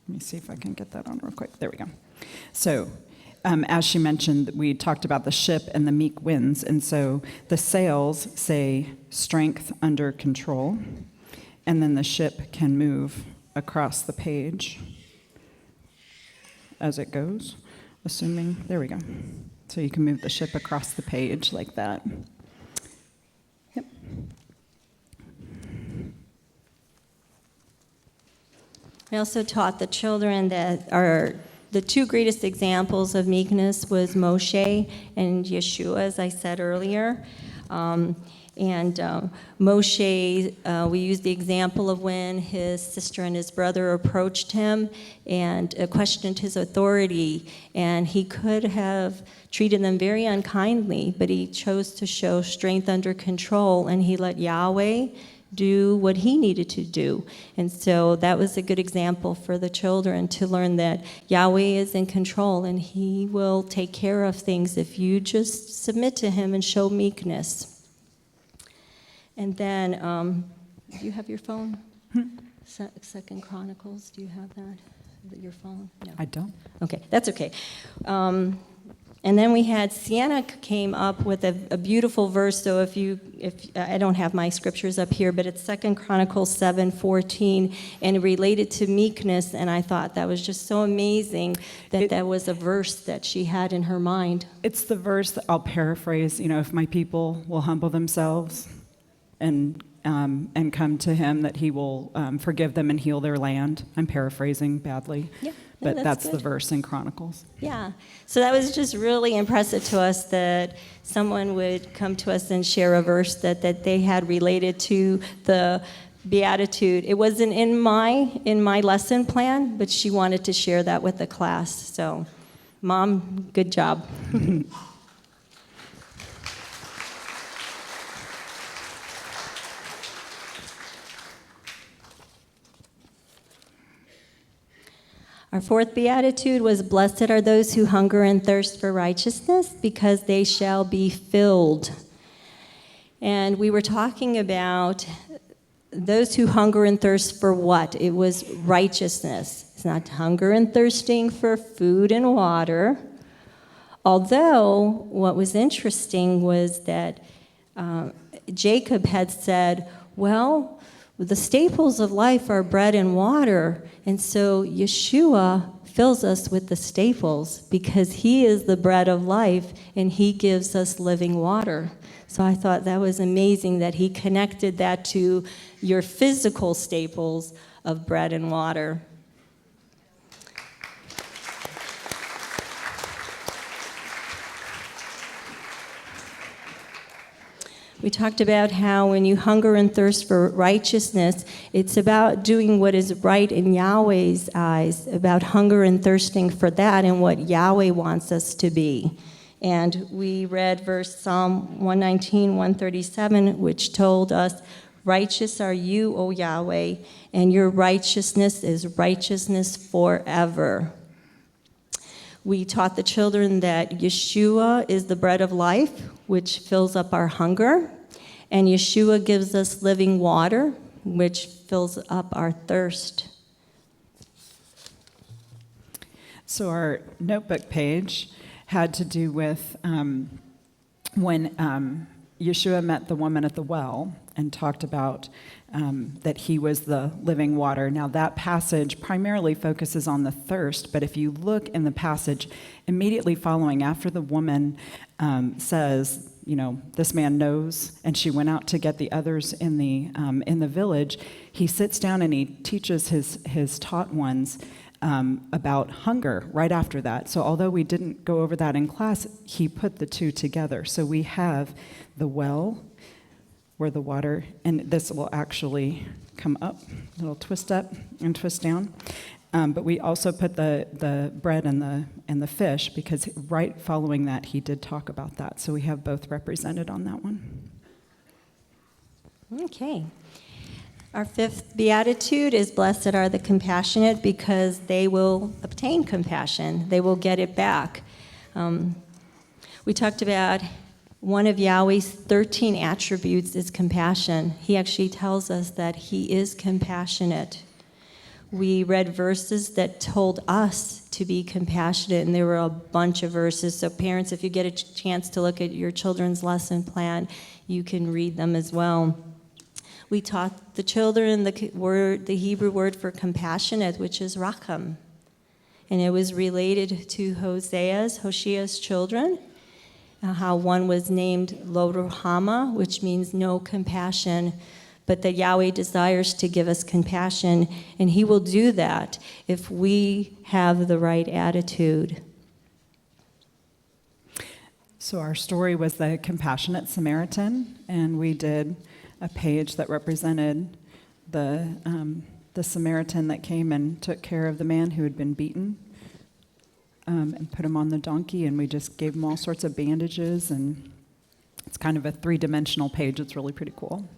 Let me see if I can get that on real quick. There we go. So, as she mentioned, we talked about the ship and the meek winds. And so the sails say strength under control. And then the ship can move across the page as it goes, assuming, there we go. So you can move the ship across the page like that. Yep. I also taught the children that the two greatest examples of meekness was Moshe and Yeshua, as I said earlier. Moshe, we used the example of when his sister and his brother approached him and questioned his authority, and he could have treated them very unkindly, but he chose to show strength under control, and he let Yahweh do what he needed to do. And so that was a good example for the children to learn that Yahweh is in control and he will take care of things if you just submit to him and show meekness. And then, do you have your phone? Second Chronicles, do you have that? Your phone? No. I don't. Okay, that's okay. And then we had Sienna came up with a beautiful verse. So if I don't have my scriptures up here, but it's 2 Chronicles 7:14, and it related to meekness. And I thought that was just so amazing that was a verse that she had in her mind. It's the verse that I'll paraphrase. If my people will humble themselves and come to him, that he will forgive them and heal their land. I'm paraphrasing badly. Yeah. But that's good. the verse in Chronicles. Yeah. So that was just really impressive to us that someone would come to us and share a verse that they had related to the Beatitude. It wasn't in my lesson plan, but she wanted to share that with the class. So, Mom, good job. Our fourth beatitude was, "Blessed are those who hunger and thirst for righteousness, because they shall be filled." And we were talking about those who hunger and thirst for what? It was righteousness. It's not hunger and thirsting for food and water. Although, what was interesting was that Jacob had said, well, the staples of life are bread and water, and so Yeshua fills us with the staples because he is the bread of life and he gives us living water. So I thought that was amazing that he connected that to your physical staples of bread and water. We talked about how when you hunger and thirst for righteousness, it's about doing what is right in Yahweh's eyes, about hunger and thirsting for that and what Yahweh wants us to be. And we read verse Psalm 119, 137, which told us, "Righteous are you, O Yahweh, and your righteousness is righteousness forever." We taught the children that Yeshua is the bread of life, which fills up our hunger, and Yeshua gives us living water, which fills up our thirst. So our notebook page had to do with when Yeshua met the woman at the well and talked about that he was the living water. Now that passage primarily focuses on the thirst, but if you look in the passage immediately following after the woman says, this man knows, and she went out to get the others in the village, he sits down and he teaches his taught ones about hunger right after that. So although we didn't go over that in class, he put the two together. So we have the well where the water, and this will actually come up, it'll twist up and twist down. But we also put the bread and the fish, because right following that he did talk about that. So we have both represented on that one. Okay. Our fifth beatitude is, "Blessed are the compassionate, because they will obtain compassion. They will get it back." We talked about one of Yahweh's 13 attributes is compassion. He actually tells us that he is compassionate. We read verses that told us to be compassionate, and there were a bunch of verses. So parents, if you get a chance to look at your children's lesson plan, you can read them as well. We taught the children the Hebrew word for compassionate, which is racham. And it was related to Hosea's children. how one was named Lo Ruhama, which means no compassion, but that Yahweh desires to give us compassion, and he will do that if we have the right attitude. So our story was the Compassionate Samaritan, and we did a page that represented the Samaritan that came and took care of the man who had been beaten, and put him on the donkey, and we just gave him all sorts of bandages, and it's kind of a three-dimensional page. It's really pretty cool.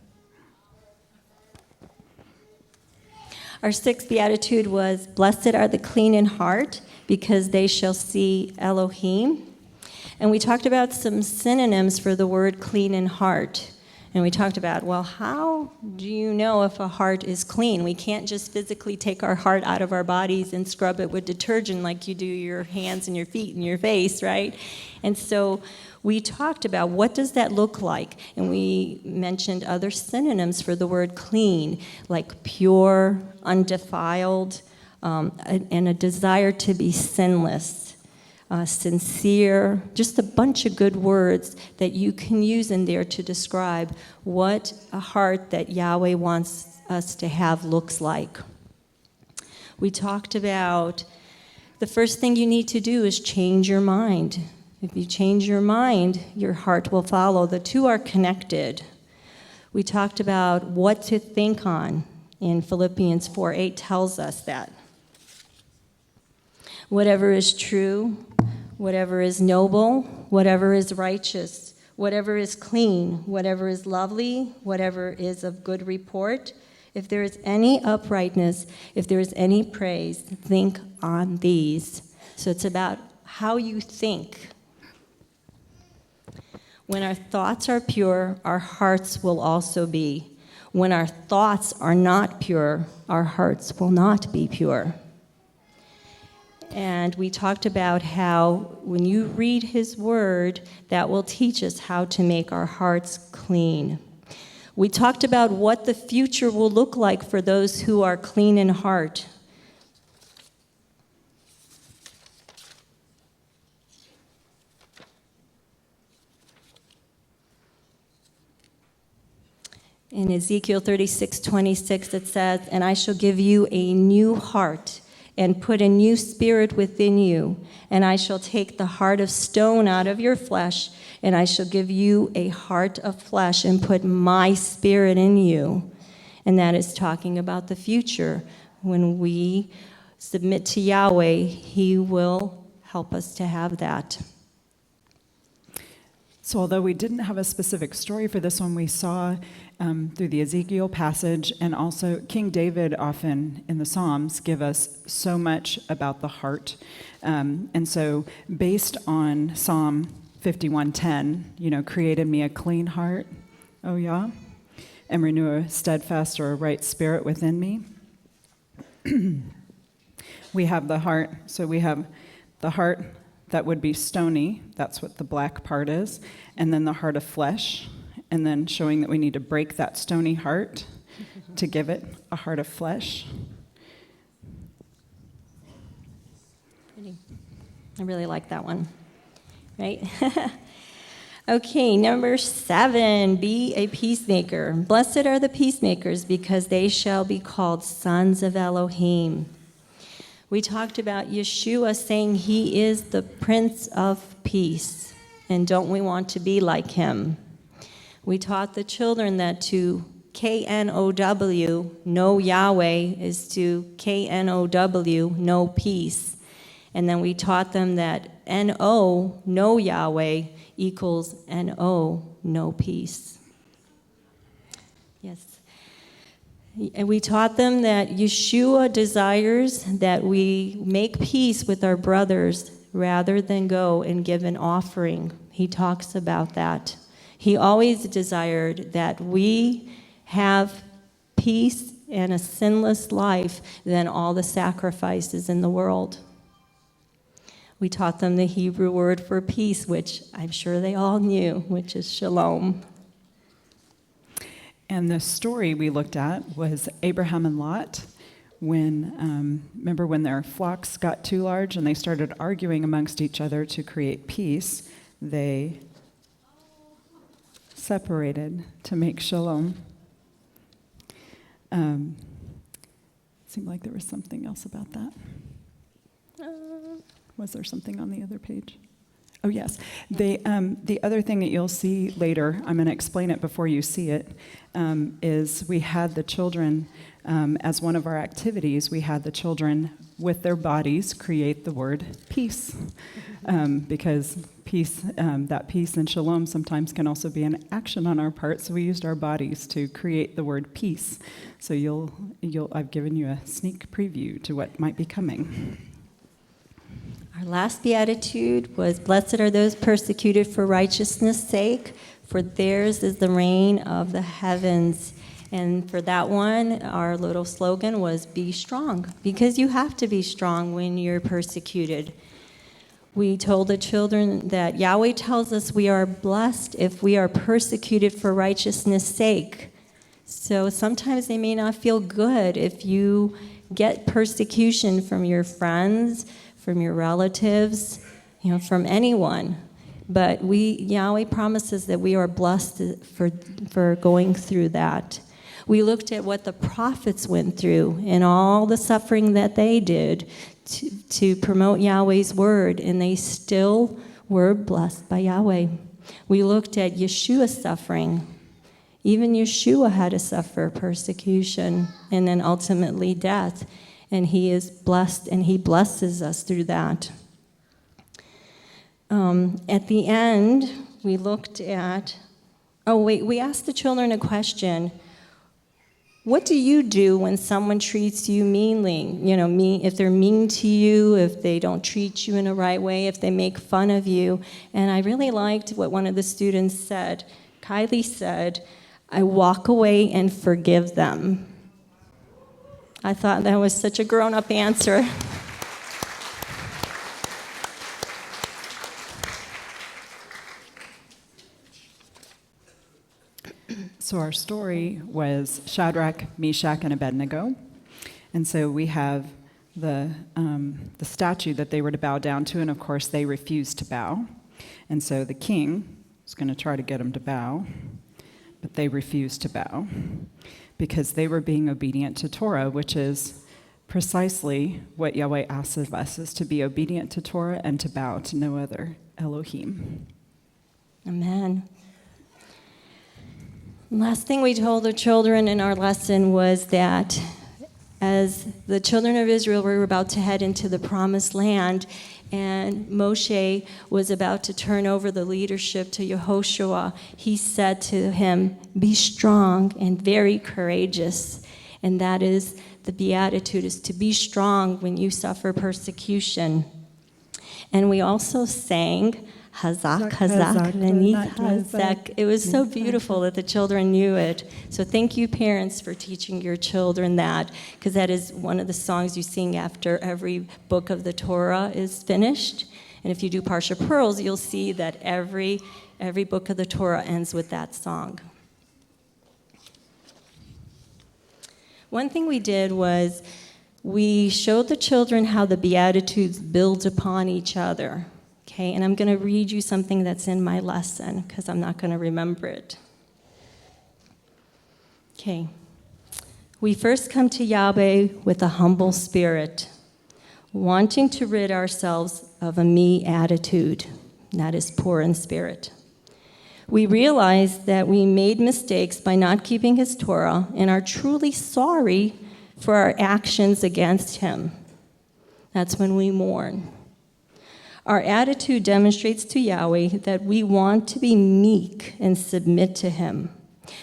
Our sixth beatitude was, "Blessed are the clean in heart, because they shall see Elohim." And we talked about some synonyms for the word clean in heart. And we talked about, well, how do you know if a heart is clean? We can't just physically take our heart out of our bodies and scrub it with detergent like you do your hands and your feet and your face, right? And so we talked about what does that look like? And we mentioned other synonyms for the word clean, like pure, undefiled, and a desire to be sinless. Sincere, just a bunch of good words that you can use in there to describe what a heart that Yahweh wants us to have looks like. We talked about the first thing you need to do is change your mind. If you change your mind, your heart will follow. The two are connected. We talked about what to think on, and Philippians 4:8 tells us that. Whatever is true, whatever is noble, whatever is righteous, whatever is clean, whatever is lovely, whatever is of good report, if there is any uprightness, if there is any praise, think on these. So it's about how you think. When our thoughts are pure, our hearts will also be. When our thoughts are not pure, our hearts will not be pure. And we talked about how when you read his word, that will teach us how to make our hearts clean. We talked about what the future will look like for those who are clean in heart. In Ezekiel 36:26, it says, "And I shall give you a new heart, and put a new spirit within you. And I shall take the heart of stone out of your flesh, and I shall give you a heart of flesh, and put my spirit in you." And that is talking about the future. When we submit to Yahweh, he will help us to have that. So although we didn't have a specific story for this one, we saw through the Ezekiel passage, and also King David often in the Psalms give us so much about the heart. And so based on Psalm 51:10, create in me a clean heart, O Yah, and renew a steadfast or a right spirit within me. We have the heart. So we have the heart that would be stony, that's what the black part is, and then the heart of flesh, and then showing that we need to break that stony heart to give it a heart of flesh. I really like that one, right? Okay, number 7, be a peacemaker. Blessed are the peacemakers, because they shall be called sons of Elohim. We talked about Yeshua saying he is the Prince of Peace, and don't we want to be like him? We taught the children that to KNOW, know Yahweh, is to KNOW, know peace. And then we taught them that NO, know Yahweh, equals NO, know peace. Yes. And we taught them that Yeshua desires that we make peace with our brothers rather than go and give an offering. He talks about that. He always desired that we have peace and a sinless life than all the sacrifices in the world. We taught them the Hebrew word for peace, which I'm sure they all knew, which is shalom. And the story we looked at was Abraham and Lot. Remember when their flocks got too large and they started arguing amongst each other to create peace, they separated to make shalom. Seemed like there was something else about that. Was there something on the other page? Oh, yes. The other thing that you'll see later, I'm going to explain it before you see it, is we had the children, as one of our activities, we had the children with their bodies create the word peace. Because peace, that peace and shalom sometimes can also be an action on our part, so we used our bodies to create the word peace. So I've given you a sneak preview to what might be coming. Our last beatitude was, "Blessed are those persecuted for righteousness' sake, for theirs is the reign of the heavens." And for that one, our little slogan was, "Be strong," because you have to be strong when you're persecuted. We told the children that Yahweh tells us we are blessed if we are persecuted for righteousness' sake. So sometimes they may not feel good if you get persecution from your friends, from your relatives, from anyone. But Yahweh promises that we are blessed for going through that. We looked at what the prophets went through and all the suffering that they did to promote Yahweh's word, and they still were blessed by Yahweh. We looked at Yeshua's suffering. Even Yeshua had to suffer persecution and then ultimately death. And he is blessed, and he blesses us through that. At the end, we looked at, we asked the children a question. What do you do when someone treats you meanly? If they're mean to you, if they don't treat you in a right way, if they make fun of you. And I really liked what one of the students said. Kylie said, "I walk away and forgive them." I thought that was such a grown-up answer. So our story was Shadrach, Meshach, and Abednego. And so we have the statue that they were to bow down to, and of course they refused to bow. And so the king was going to try to get them to bow, but they refused to bow because they were being obedient to Torah, which is precisely what Yahweh asks of us, is to be obedient to Torah and to bow to no other Elohim. Amen. Last thing we told the children in our lesson was that as the children of Israel were about to head into the promised land, and Moshe was about to turn over the leadership to Yehoshua, he said to him, "Be strong and very courageous." And that is the beatitude, is to be strong when you suffer persecution. And we also sang, Hazak, Hazak, Lenith Hazak. It was so beautiful that the children knew it. So thank you, parents, for teaching your children that, because that is one of the songs you sing after every book of the Torah is finished. And if you do Parsha Pearls, you'll see that every book of the Torah ends with that song. One thing we did was we showed the children how the Beatitudes build upon each other. Okay, and I'm going to read you something that's in my lesson because I'm not going to remember it. Okay. We first come to Yahweh with a humble spirit, wanting to rid ourselves of a me attitude, that is poor in spirit. We realize that we made mistakes by not keeping his Torah and are truly sorry for our actions against him. That's when we mourn. Our attitude demonstrates to Yahweh that we want to be meek and submit to him.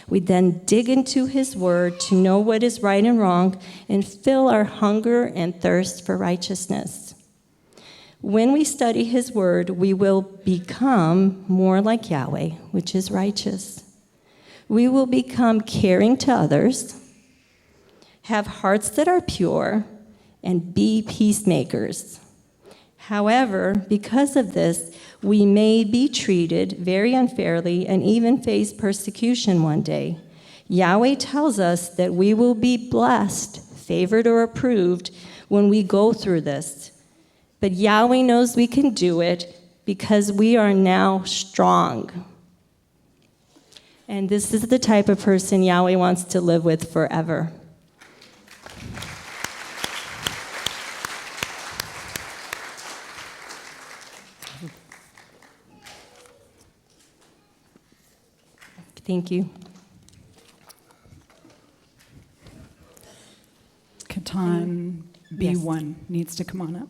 We then dig into his word to know what is right and wrong and fill our hunger and thirst for righteousness. When we study his word, we will become more like Yahweh, which is righteous. We will become caring to others, have hearts that are pure, and be peacemakers. However, because of this, we may be treated very unfairly and even face persecution one day. Yahweh tells us that we will be blessed, favored, or approved when we go through this. But Yahweh knows we can do it because we are now strong. And this is the type of person Yahweh wants to live with forever. Thank you. Katan Yes. B1 needs to come on up.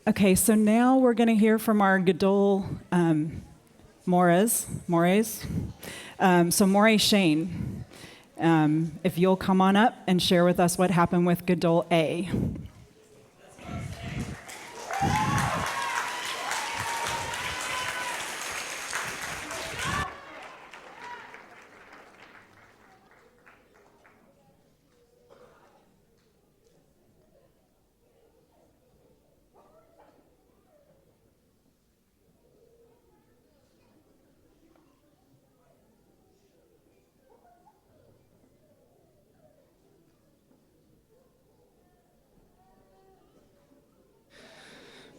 Okay, so now we're going to hear from our Gadol Mores. So More Shane, if you'll come on up and share with us what happened with Gadol A.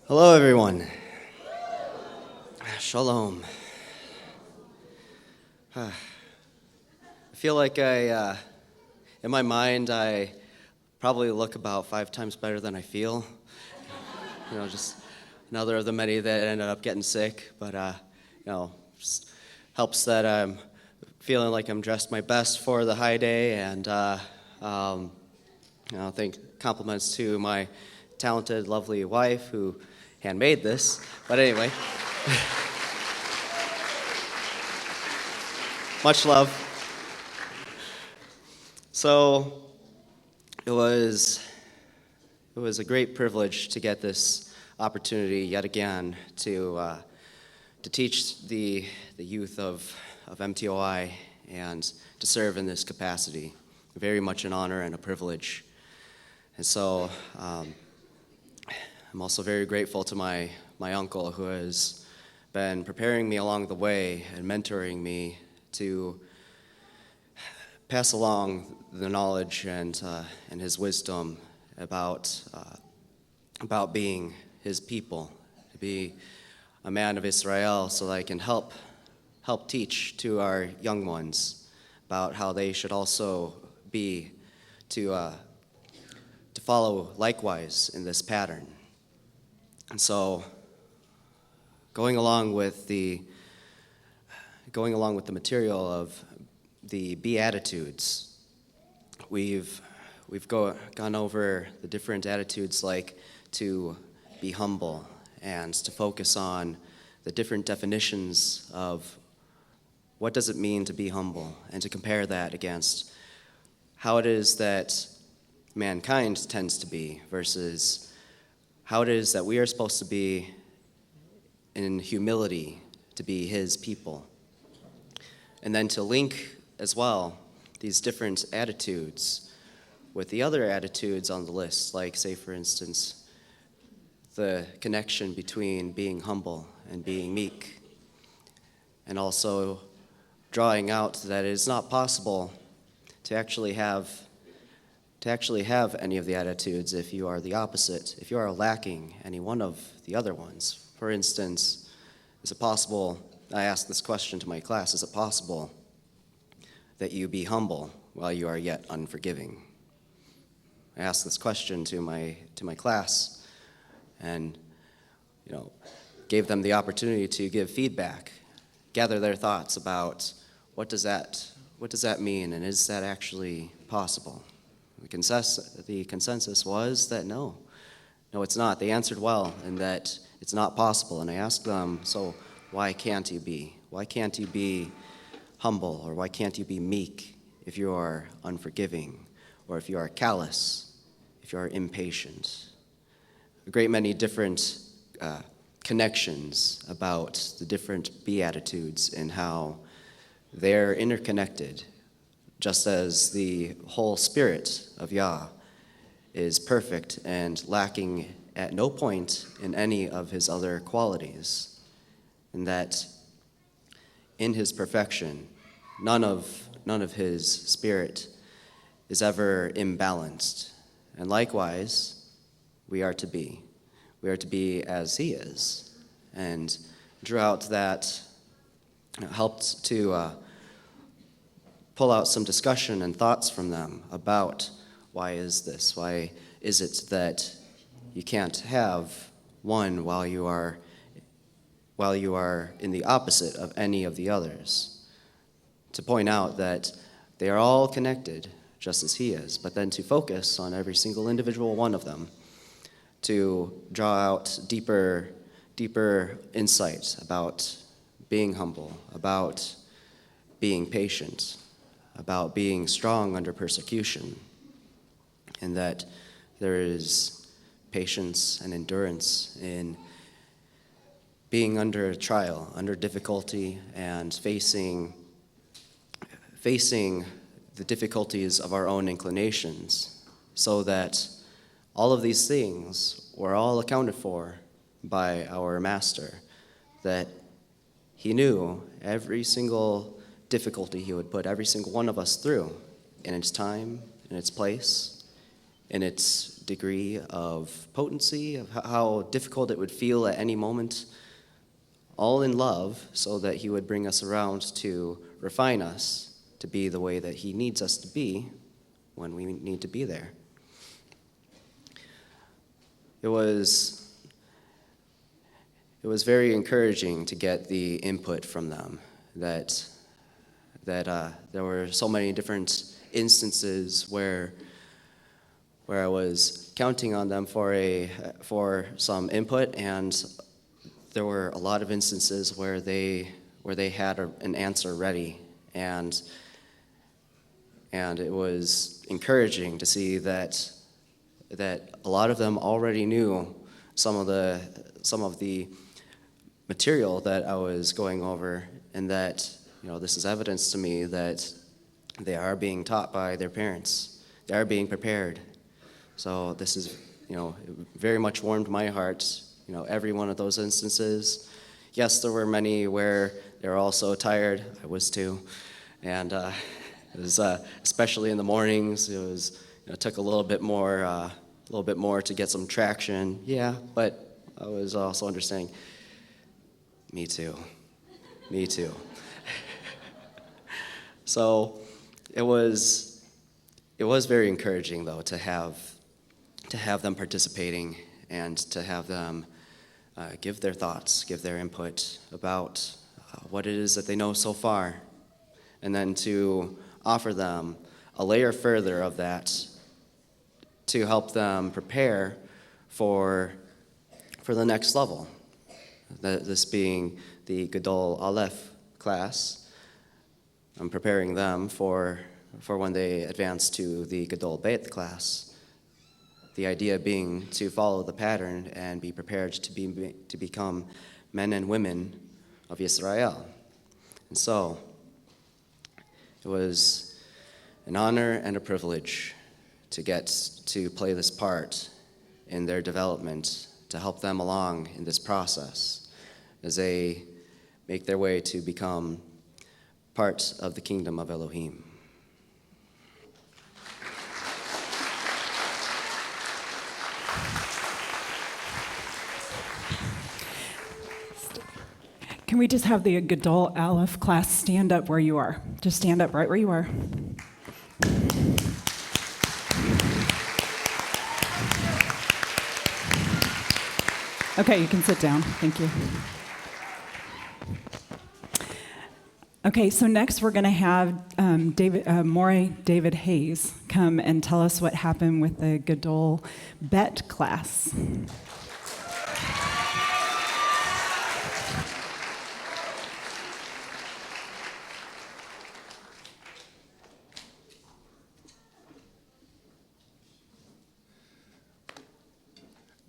Hello, everyone. Shalom. I feel like in my mind, I probably look about 5 times better than I feel. Just another of the many that ended up getting sick. But, just helps that I'm feeling like I'm dressed my best for the high day. And, I think compliments to my talented, lovely wife who handmade this. But anyway, much love. So it was a great privilege to get this opportunity yet again to teach the youth of MTOI and to serve in this capacity. Very much an honor and a privilege. And so I'm also very grateful to my uncle who has been preparing me along the way and mentoring me to pass along the knowledge and his wisdom about being his people, to be a man of Israel, so that I can help teach to our young ones about how they should also be to follow likewise in this pattern. And so, going along with the material of the Beatitudes, we've gone over the different attitudes, like to be humble and to focus on the different definitions of what does it mean to be humble, and to compare that against how it is that mankind tends to be versus how it is that we are supposed to be in humility to be his people. And then to link as well these different attitudes with the other attitudes on the list, like, say, for instance, the connection between being humble and being meek, and also drawing out that it is not possible to actually have any of the attitudes if you are the opposite, if you are lacking any one of the other ones. For instance, is it possible, I asked this question to my class, is it possible that you be humble while you are yet unforgiving? I asked this question to my class and gave them the opportunity to give feedback, gather their thoughts about what does that mean, and is that actually possible? The consensus was that no, it's not. They answered well, and that it's not possible. And I asked them, so why can't you be? Why can't you be humble, or why can't you be meek if you are unforgiving, or if you are callous, if you are impatient? A great many different connections about the different Beatitudes and how they're interconnected, just as the whole spirit of Yah is perfect and lacking at no point in any of his other qualities, and that in his perfection, none of his spirit is ever imbalanced. And likewise, we are to be as he is. And drew out that, helped to pull out some discussion and thoughts from them about why is this? Why is it that you can't have one while you are in the opposite of any of the others? To point out that they are all connected, just as he is, but then to focus on every single individual one of them, to draw out deeper insight about being humble, about being patient, about being strong under persecution, and that there is patience and endurance in being under trial, under difficulty, and facing the difficulties of our own inclinations, so that all of these things were all accounted for by our Master, that he knew every single difficulty he would put every single one of us through in its time, in its place, in its degree of potency, of how difficult it would feel at any moment, all in love, so that he would bring us around to refine us to be the way that he needs us to be when we need to be there. It was very encouraging to get the input from them that there were so many different instances where I was counting on them for some input, and there were a lot of instances where they had an answer ready, and it was encouraging to see that a lot of them already knew some of the material that I was going over, and that this is evidence to me that they are being taught by their parents. They are being prepared. So this is, it very much warmed my heart, every one of those instances. Yes, there were many where they were all so tired. I was too. And it was, especially in the mornings, it took a little bit more to get some traction. Yeah, but I was also understanding, me too. So it was very encouraging, though, to have them participating and to have them give their thoughts, give their input about what it is that they know so far, and then to offer them a layer further of that to help them prepare for the next level. This being the Gadol Alif class. I'm preparing them for when they advance to the Gadol Bet class. The idea being to follow the pattern and be prepared to become men and women of Israel. And so, it was an honor and a privilege to get to play this part in their development, to help them along in this process as they make their way to become part of the kingdom of Elohim. Can we just have the Gadol Alif class stand up where you are? Just stand up right where you are. Okay, you can sit down. Thank you. Okay, so next we're going to have David Hayes come and tell us what happened with the Gadol Bet class.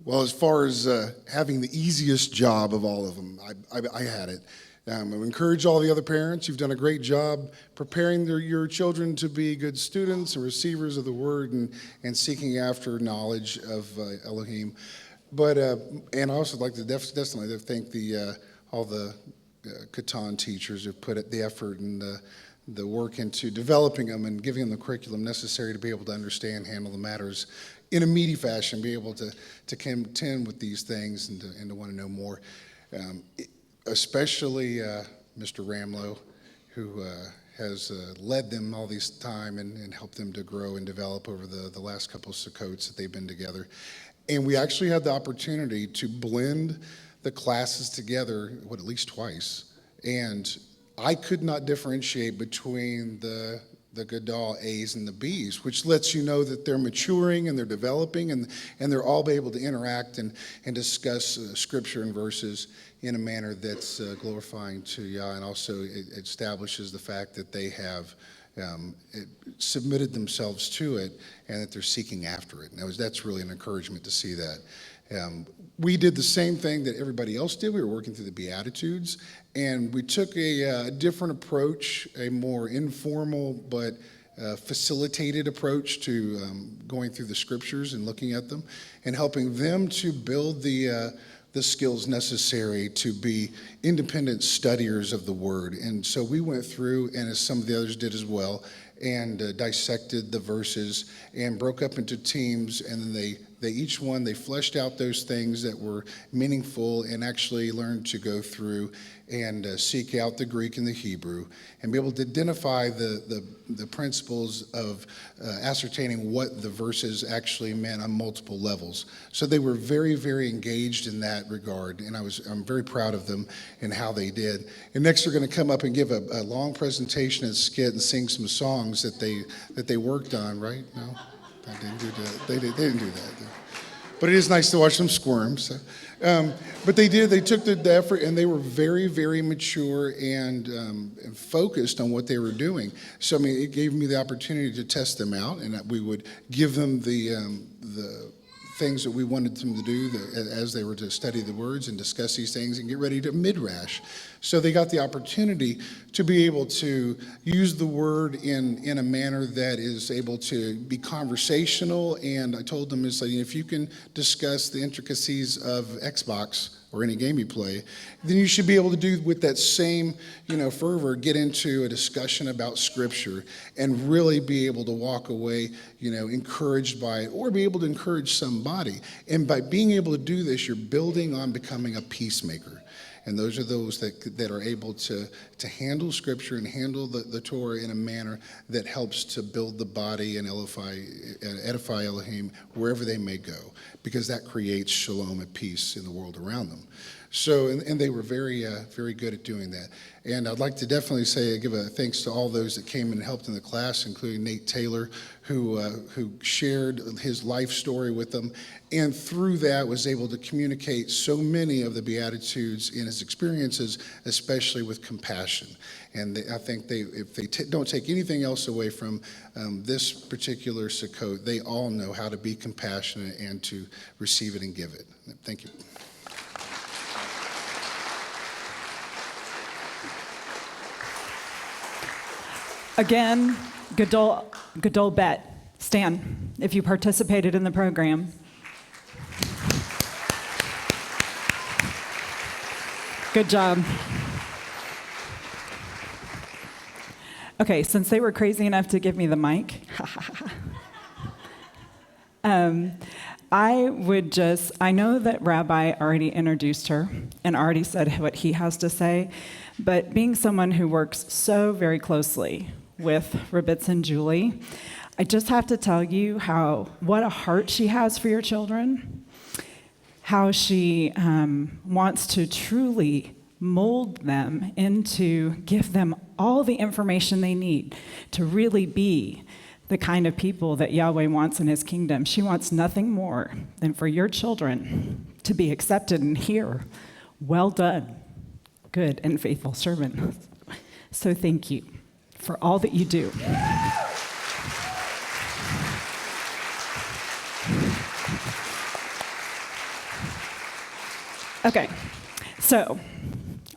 Well, as far as having the easiest job of all of them, I had it. I encourage all the other parents. You've done a great job preparing your children to be good students and receivers of the word and seeking after knowledge of Elohim. But and I also like to definitely thank all the Katan teachers who put the effort and the work into developing them and giving them the curriculum necessary to be able to understand, handle the matters in a meaty fashion, be able to contend with these things and to want to know more. Especially Mr. Ramlow, who has led them all this time and helped them to grow and develop over the last couple of Sukkots that they've been together. And we actually had the opportunity to blend the classes together, at least twice. And I could not differentiate between the the Gadol A's and the B's, which lets you know that they're maturing and they're developing and they're all able to interact and discuss scripture and verses in a manner that's glorifying to Yah, and also it establishes the fact that they have submitted themselves to it and that they're seeking after it. And that's really an encouragement to see that. We did the same thing that everybody else did. We were working through the Beatitudes, and we took a different approach, a more informal but facilitated approach to going through the scriptures and looking at them and helping them to build the skills necessary to be independent studiers of the Word. And so we went through, and as some of the others did as well, and dissected the verses and broke up into teams, and then they fleshed out those things that were meaningful and actually learned to go through and seek out the Greek and the Hebrew and be able to identify the principles of ascertaining what the verses actually meant on multiple levels. So they were very, very engaged in that regard, and I'm very proud of them and how they did. And next they're going to come up and give a long presentation and skit and sing some songs that they worked on, right? No? I didn't do that. They didn't do that. But it is nice to watch them squirm. So. But they did. They took the effort, and they were very, very mature and focused on what they were doing. So, I mean, it gave me the opportunity to test them out, and that we would give them the things that we wanted them to do as they were to study the words and discuss these things and get ready to midrash. So they got the opportunity to be able to use the word in a manner that is able to be conversational. And I told them, it's like, if you can discuss the intricacies of Xbox or any game you play, then you should be able to do with that same, fervor, get into a discussion about Scripture and really be able to walk away, encouraged by it, or be able to encourage somebody. And by being able to do this, you're building on becoming a peacemaker. And those are those that are able to handle Scripture and handle the Torah in a manner that helps to build the body and edify Elohim wherever they may go, because that creates shalom and peace in the world around them. So, and they were very, very good at doing that. And I'd like to definitely give a thanks to all those that came and helped in the class, including Nate Taylor, who shared his life story with them, and through that was able to communicate so many of the Beatitudes in his experiences, especially with compassion. And I think if they don't take anything else away from this particular Sukkot, they all know how to be compassionate and to receive it and give it. Thank you. Again, Gadol Bet. Stan, if you participated in the program. Good job. Okay, since they were crazy enough to give me the mic, I know that Rabbi already introduced her and already said what he has to say, but being someone who works so very closely with Rebitz and Julie, I just have to tell you what a heart she has for your children, how she wants to truly mold them give them all the information they need to really be the kind of people that Yahweh wants in his kingdom. She wants nothing more than for your children to be accepted and hear, well done, good and faithful servant. So thank you for all that you do. Okay, so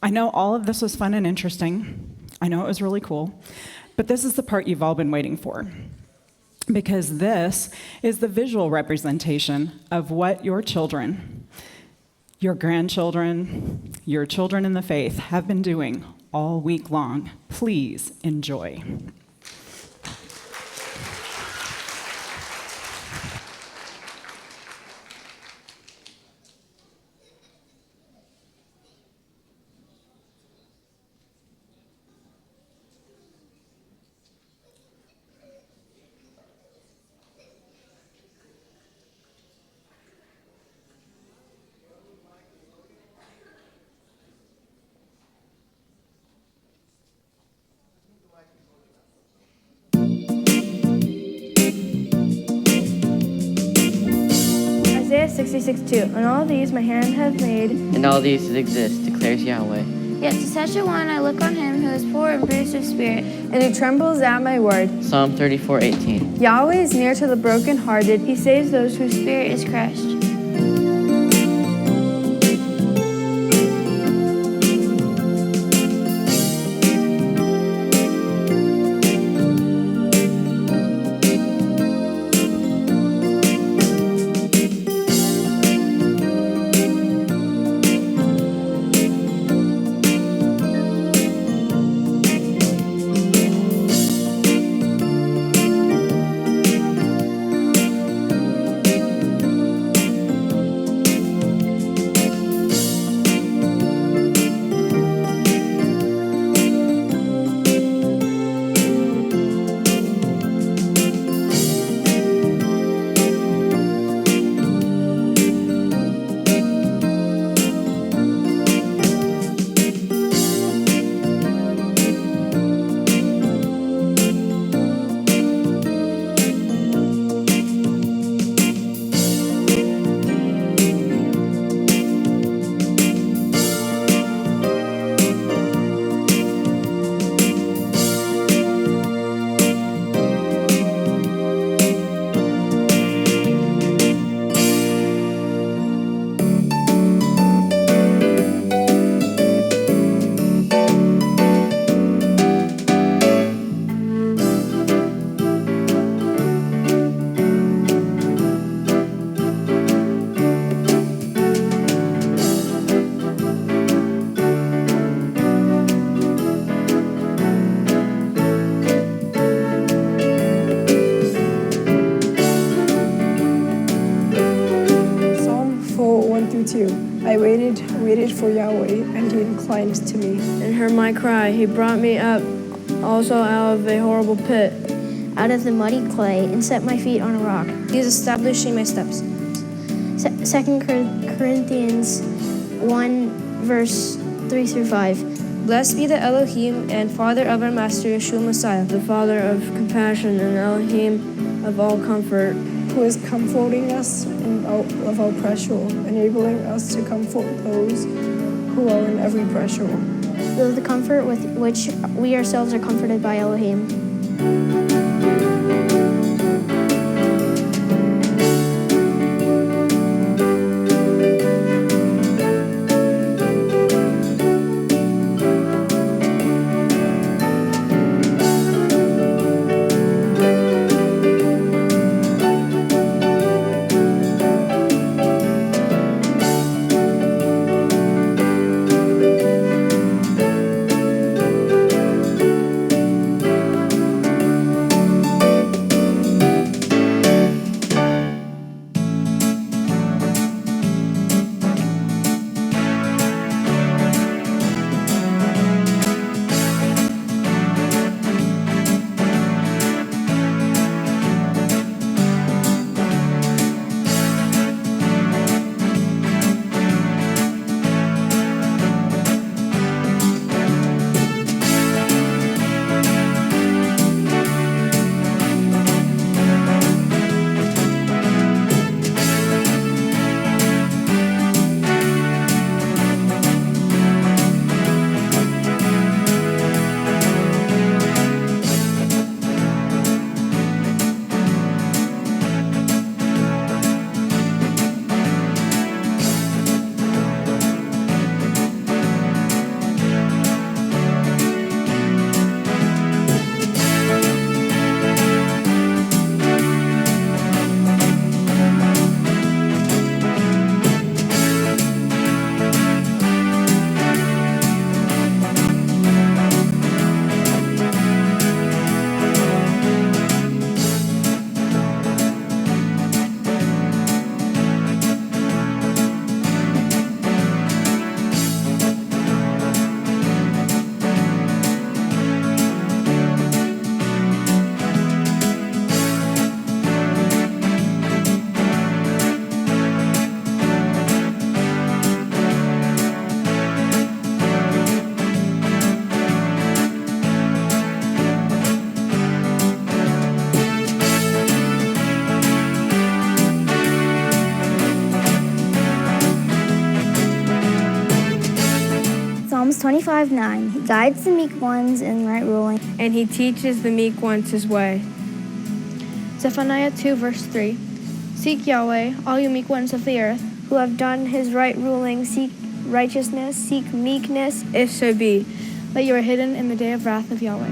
I know all of this was fun and interesting. I know it was really cool, but this is the part you've all been waiting for, because this is the visual representation of what your children, your grandchildren, your children in the faith have been doing all week long. Please enjoy. 66:2. And all these my hand hath made, and all these exist, declares Yahweh. Yet to such a one I look on him who is poor and bruised of spirit, and who trembles at my word. Psalm 34:18. Yahweh is near to the brokenhearted. He saves those whose spirit is crushed. I waited for Yahweh, and he inclined to me, and heard my cry. He brought me up also out of a horrible pit, out of the muddy clay, and set my feet on a rock. He is establishing my steps. 2 Corinthians 1, verse 3 through 5. Blessed be the Elohim and Father of our Master Yeshua Messiah, the Father of compassion and Elohim of all comfort, who is comforting us of our pressure, enabling us to comfort those who are in every pressure. Though the comfort with which we ourselves are comforted by Elohim. Psalms 25:9. He guides the meek ones in right ruling, and he teaches the meek ones his way. Zephaniah 2, verse 3. Seek Yahweh, all you meek ones of the earth, who have done his right ruling. Seek righteousness, seek meekness, if so be that you are hidden in the day of wrath of Yahweh.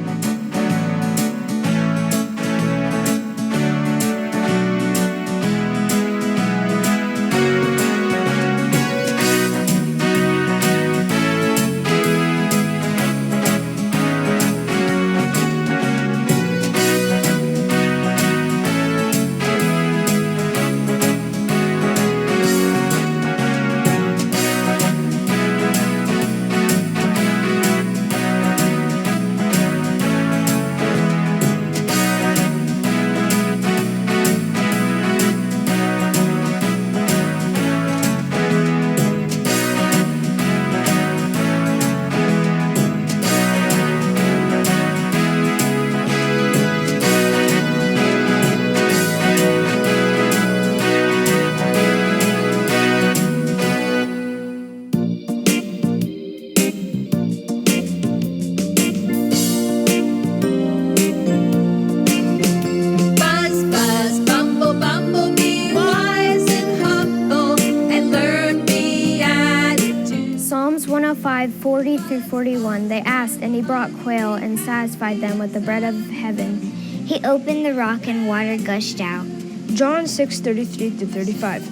Psalms 105, 40 through 41. They asked, and he brought quail and satisfied them with the bread of heaven. He opened the rock and water gushed out. John 6, 33 through 35.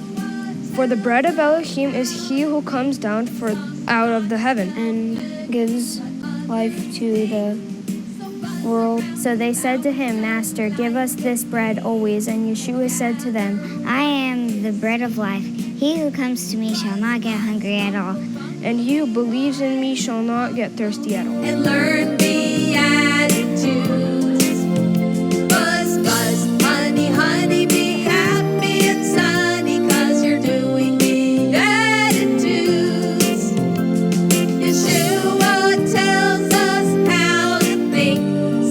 For the bread of Elohim is he who comes down out of the heaven and gives life to the world. So they said to him, Master, give us this bread always. And Yeshua said to them, I am the bread of life. He who comes to me shall not get hungry at all, and he who believes in me shall not get thirsty at all. And learn Beatitudes. Buzz, buzz, honey, honey, be happy and sunny, 'cause you're doing Beatitudes. Yeshua tells us how to think.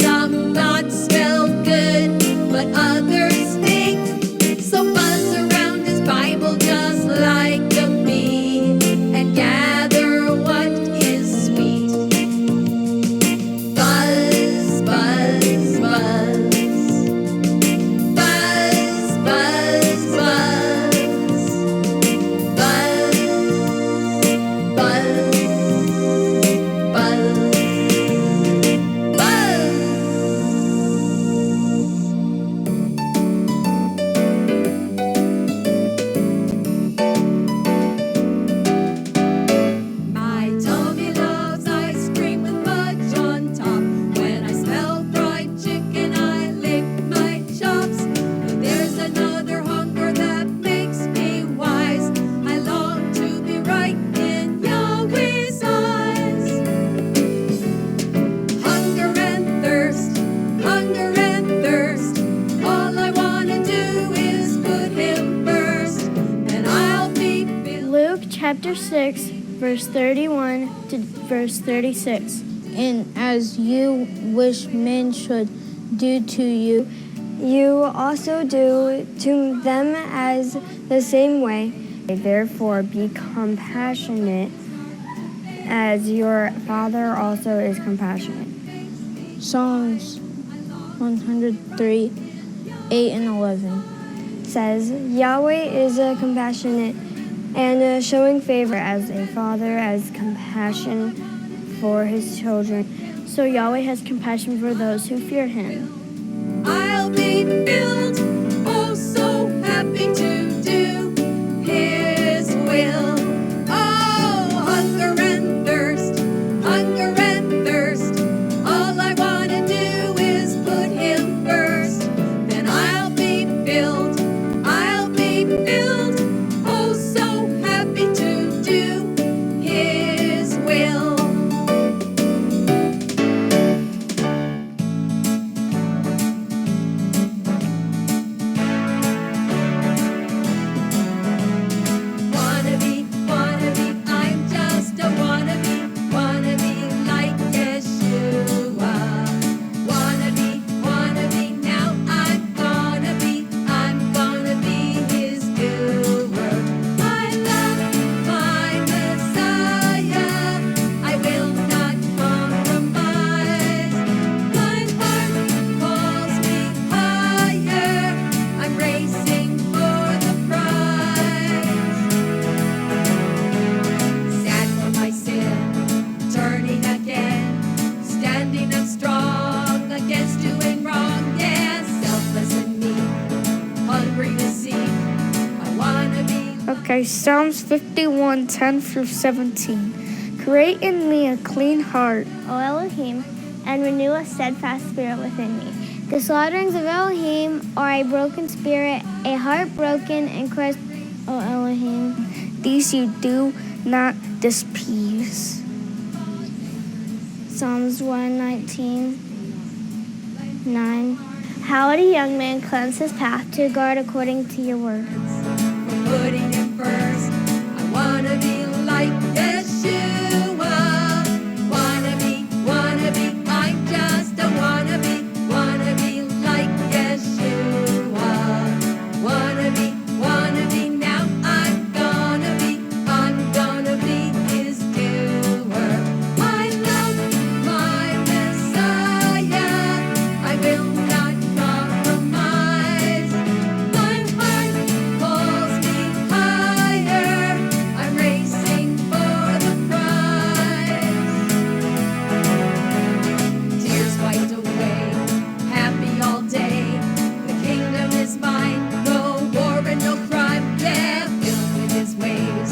Some thoughts smell good, but others stink. So buzz around his Bible just like a bee, and gather what is sweet. Buzz, buzz, buzz. Buzz, buzz, buzz. Buzz, buzz, buzz, buzz. My tummy loves ice cream with fudge on top. When I smell fried chicken, I lick my chops. But there's another hunger that makes me wise. I long to be right in Yahweh's eyes. Hunger and thirst, hunger and thirst. All I wanna do is put him first, and I'll be filled. Luke chapter 6, verse 31 to verse 36. And as you wish men should do to you, You also do to them as the same way. Therefore, be compassionate as your Father also is compassionate. Psalms 103, 8 and 11. Says, Yahweh is compassionate and showing favor as a father has compassion for his children. So Yahweh has compassion for those who fear him. I'll be filled, oh so happy to do his will. Oh, hunger and thirst, hunger and thirst. All I wanna do is put him first. Then I'll be filled, oh so happy to do his will. by Psalms 51:10 through 17. Create in me a clean heart, O Elohim, and renew a steadfast spirit within me. The slaughterings of Elohim are a broken spirit, a heart broken and crushed, O Elohim. these you do not despise. Psalms 119:9. How would a young man cleanse his path to guard according to your word? Putting him first. I wanna be like Yeshua. Wanna be, I'm just a wanna be like Yeshua. Wanna be, now I'm gonna be his doer. I love my Messiah. I will not compromise. My heart calls me higher. I'm racing for the prize. Tears wiped away, happy all day. The kingdom is mine, no war and no crime. Yeah, filled with his ways,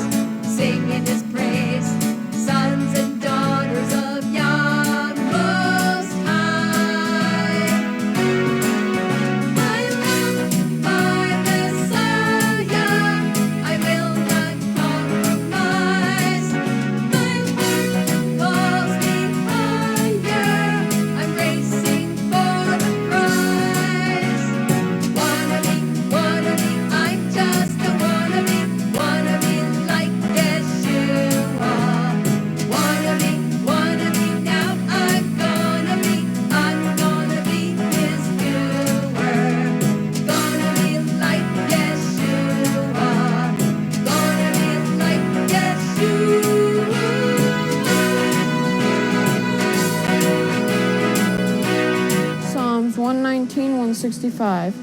singing his praise. Sons and daughters of Yah Most High. I love my Messiah. I will not compromise. My heart calls me higher. I'm racing for the prize. Wanna be, I'm just a wanna be like Yeshua. Wanna be, now I'm gonna be his doer. Gonna be like Yeshua. Gonna be like Yeshua. Psalms 119:165.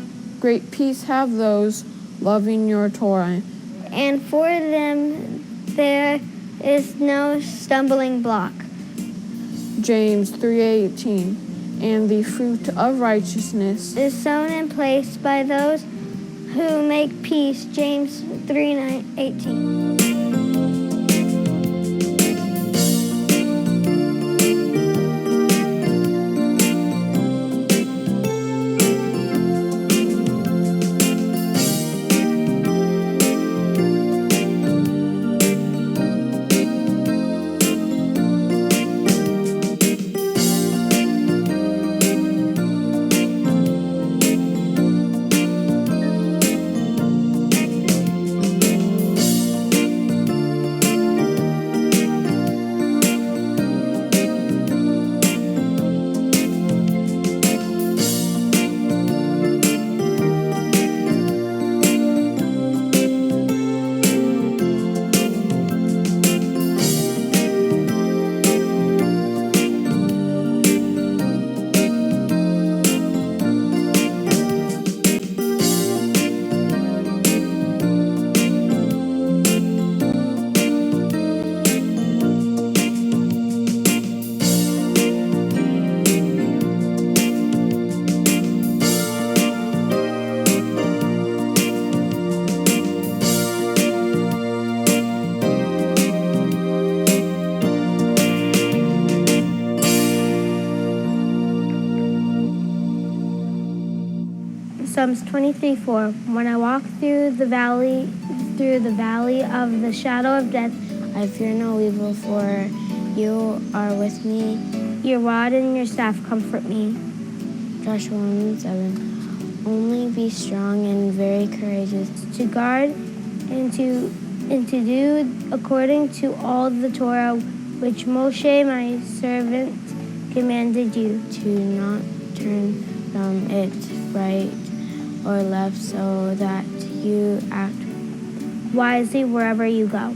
Great peace have those loving your Torah. And for them there is no stumbling block. James 3:18. And the fruit of righteousness Is sown and placed by those who make peace. James 3:18. Psalms 23:4. When I walk through the valley of the shadow of death, I fear no evil, for you are with me. Your rod and your staff comfort me. Joshua 1:7. Only be strong and very courageous, to guard and to do according to all the Torah which Moshe my servant commanded you, to not turn from it right or left, so that you act wisely wherever you go.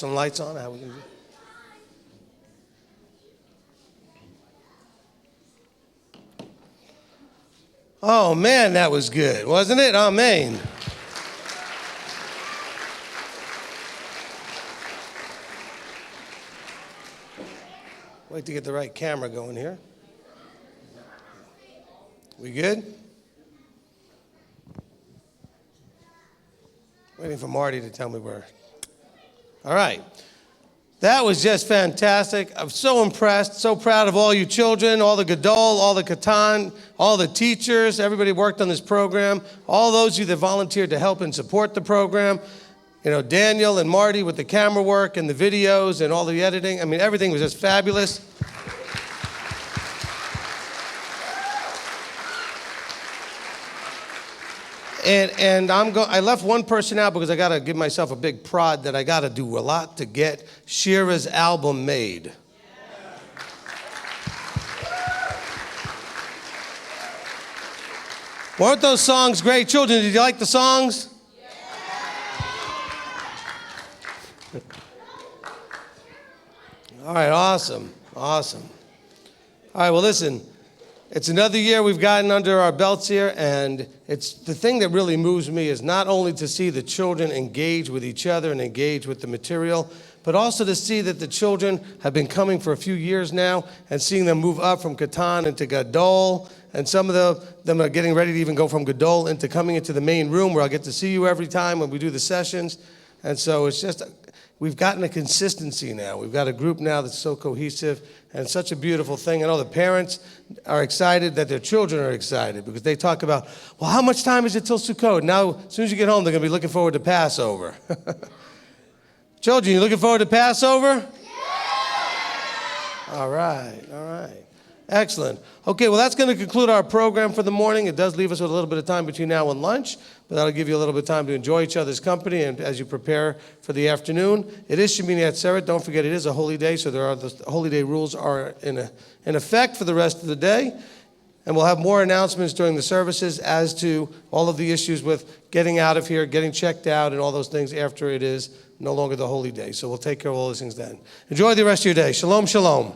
some lights on? How we gonna do? Oh man, that was good, wasn't it? Amen. Wait to get the right camera going here. We good? Waiting for Marty to tell me where. All right. That was just fantastic. I'm so impressed, so proud of all you children, all the Gadol, all the Katan, all the teachers, everybody worked on this program, all those of you that volunteered to help and support the program. You know, Daniel and Marty with the camera work and the videos and all the editing. I mean, everything was just fabulous. And I left one person out because I got to give myself a big prod that I got to do a lot to get Shira's album made. Weren't those songs great? Children, did you like the songs? All right, awesome. All right, well, listen. It's another year we've gotten under our belts here, and it's the thing that really moves me is not only to see the children engage with each other and engage with the material, but also to see that the children have been coming for a few years now and seeing them move up from Katan into Gadol, and some of them are getting ready to even go from Gadol into coming into the main room where I'll get to see you every time when we do the sessions. And so it's just, we've gotten a consistency now. We've got a group now that's so cohesive, and it's such a beautiful thing. I know the parents are excited that their children are excited because they talk about, well, how much time is it till Sukkot? Now, as soon as you get home, they're going to be looking forward to Passover. Children, you looking forward to Passover? Yeah! All right. Excellent. Okay, well, that's going to conclude our program for the morning. It does leave us with a little bit of time between now and lunch, but that'll give you a little bit of time to enjoy each other's company and as you prepare for the afternoon. It is Shemini Atzeret. Don't forget, it is a holy day, so the holy day rules are in effect for the rest of the day. And we'll have more announcements during the services as to all of the issues with getting out of here, getting checked out, and all those things after it is no longer the holy day. So we'll take care of all those things then. Enjoy the rest of your day. Shalom, shalom.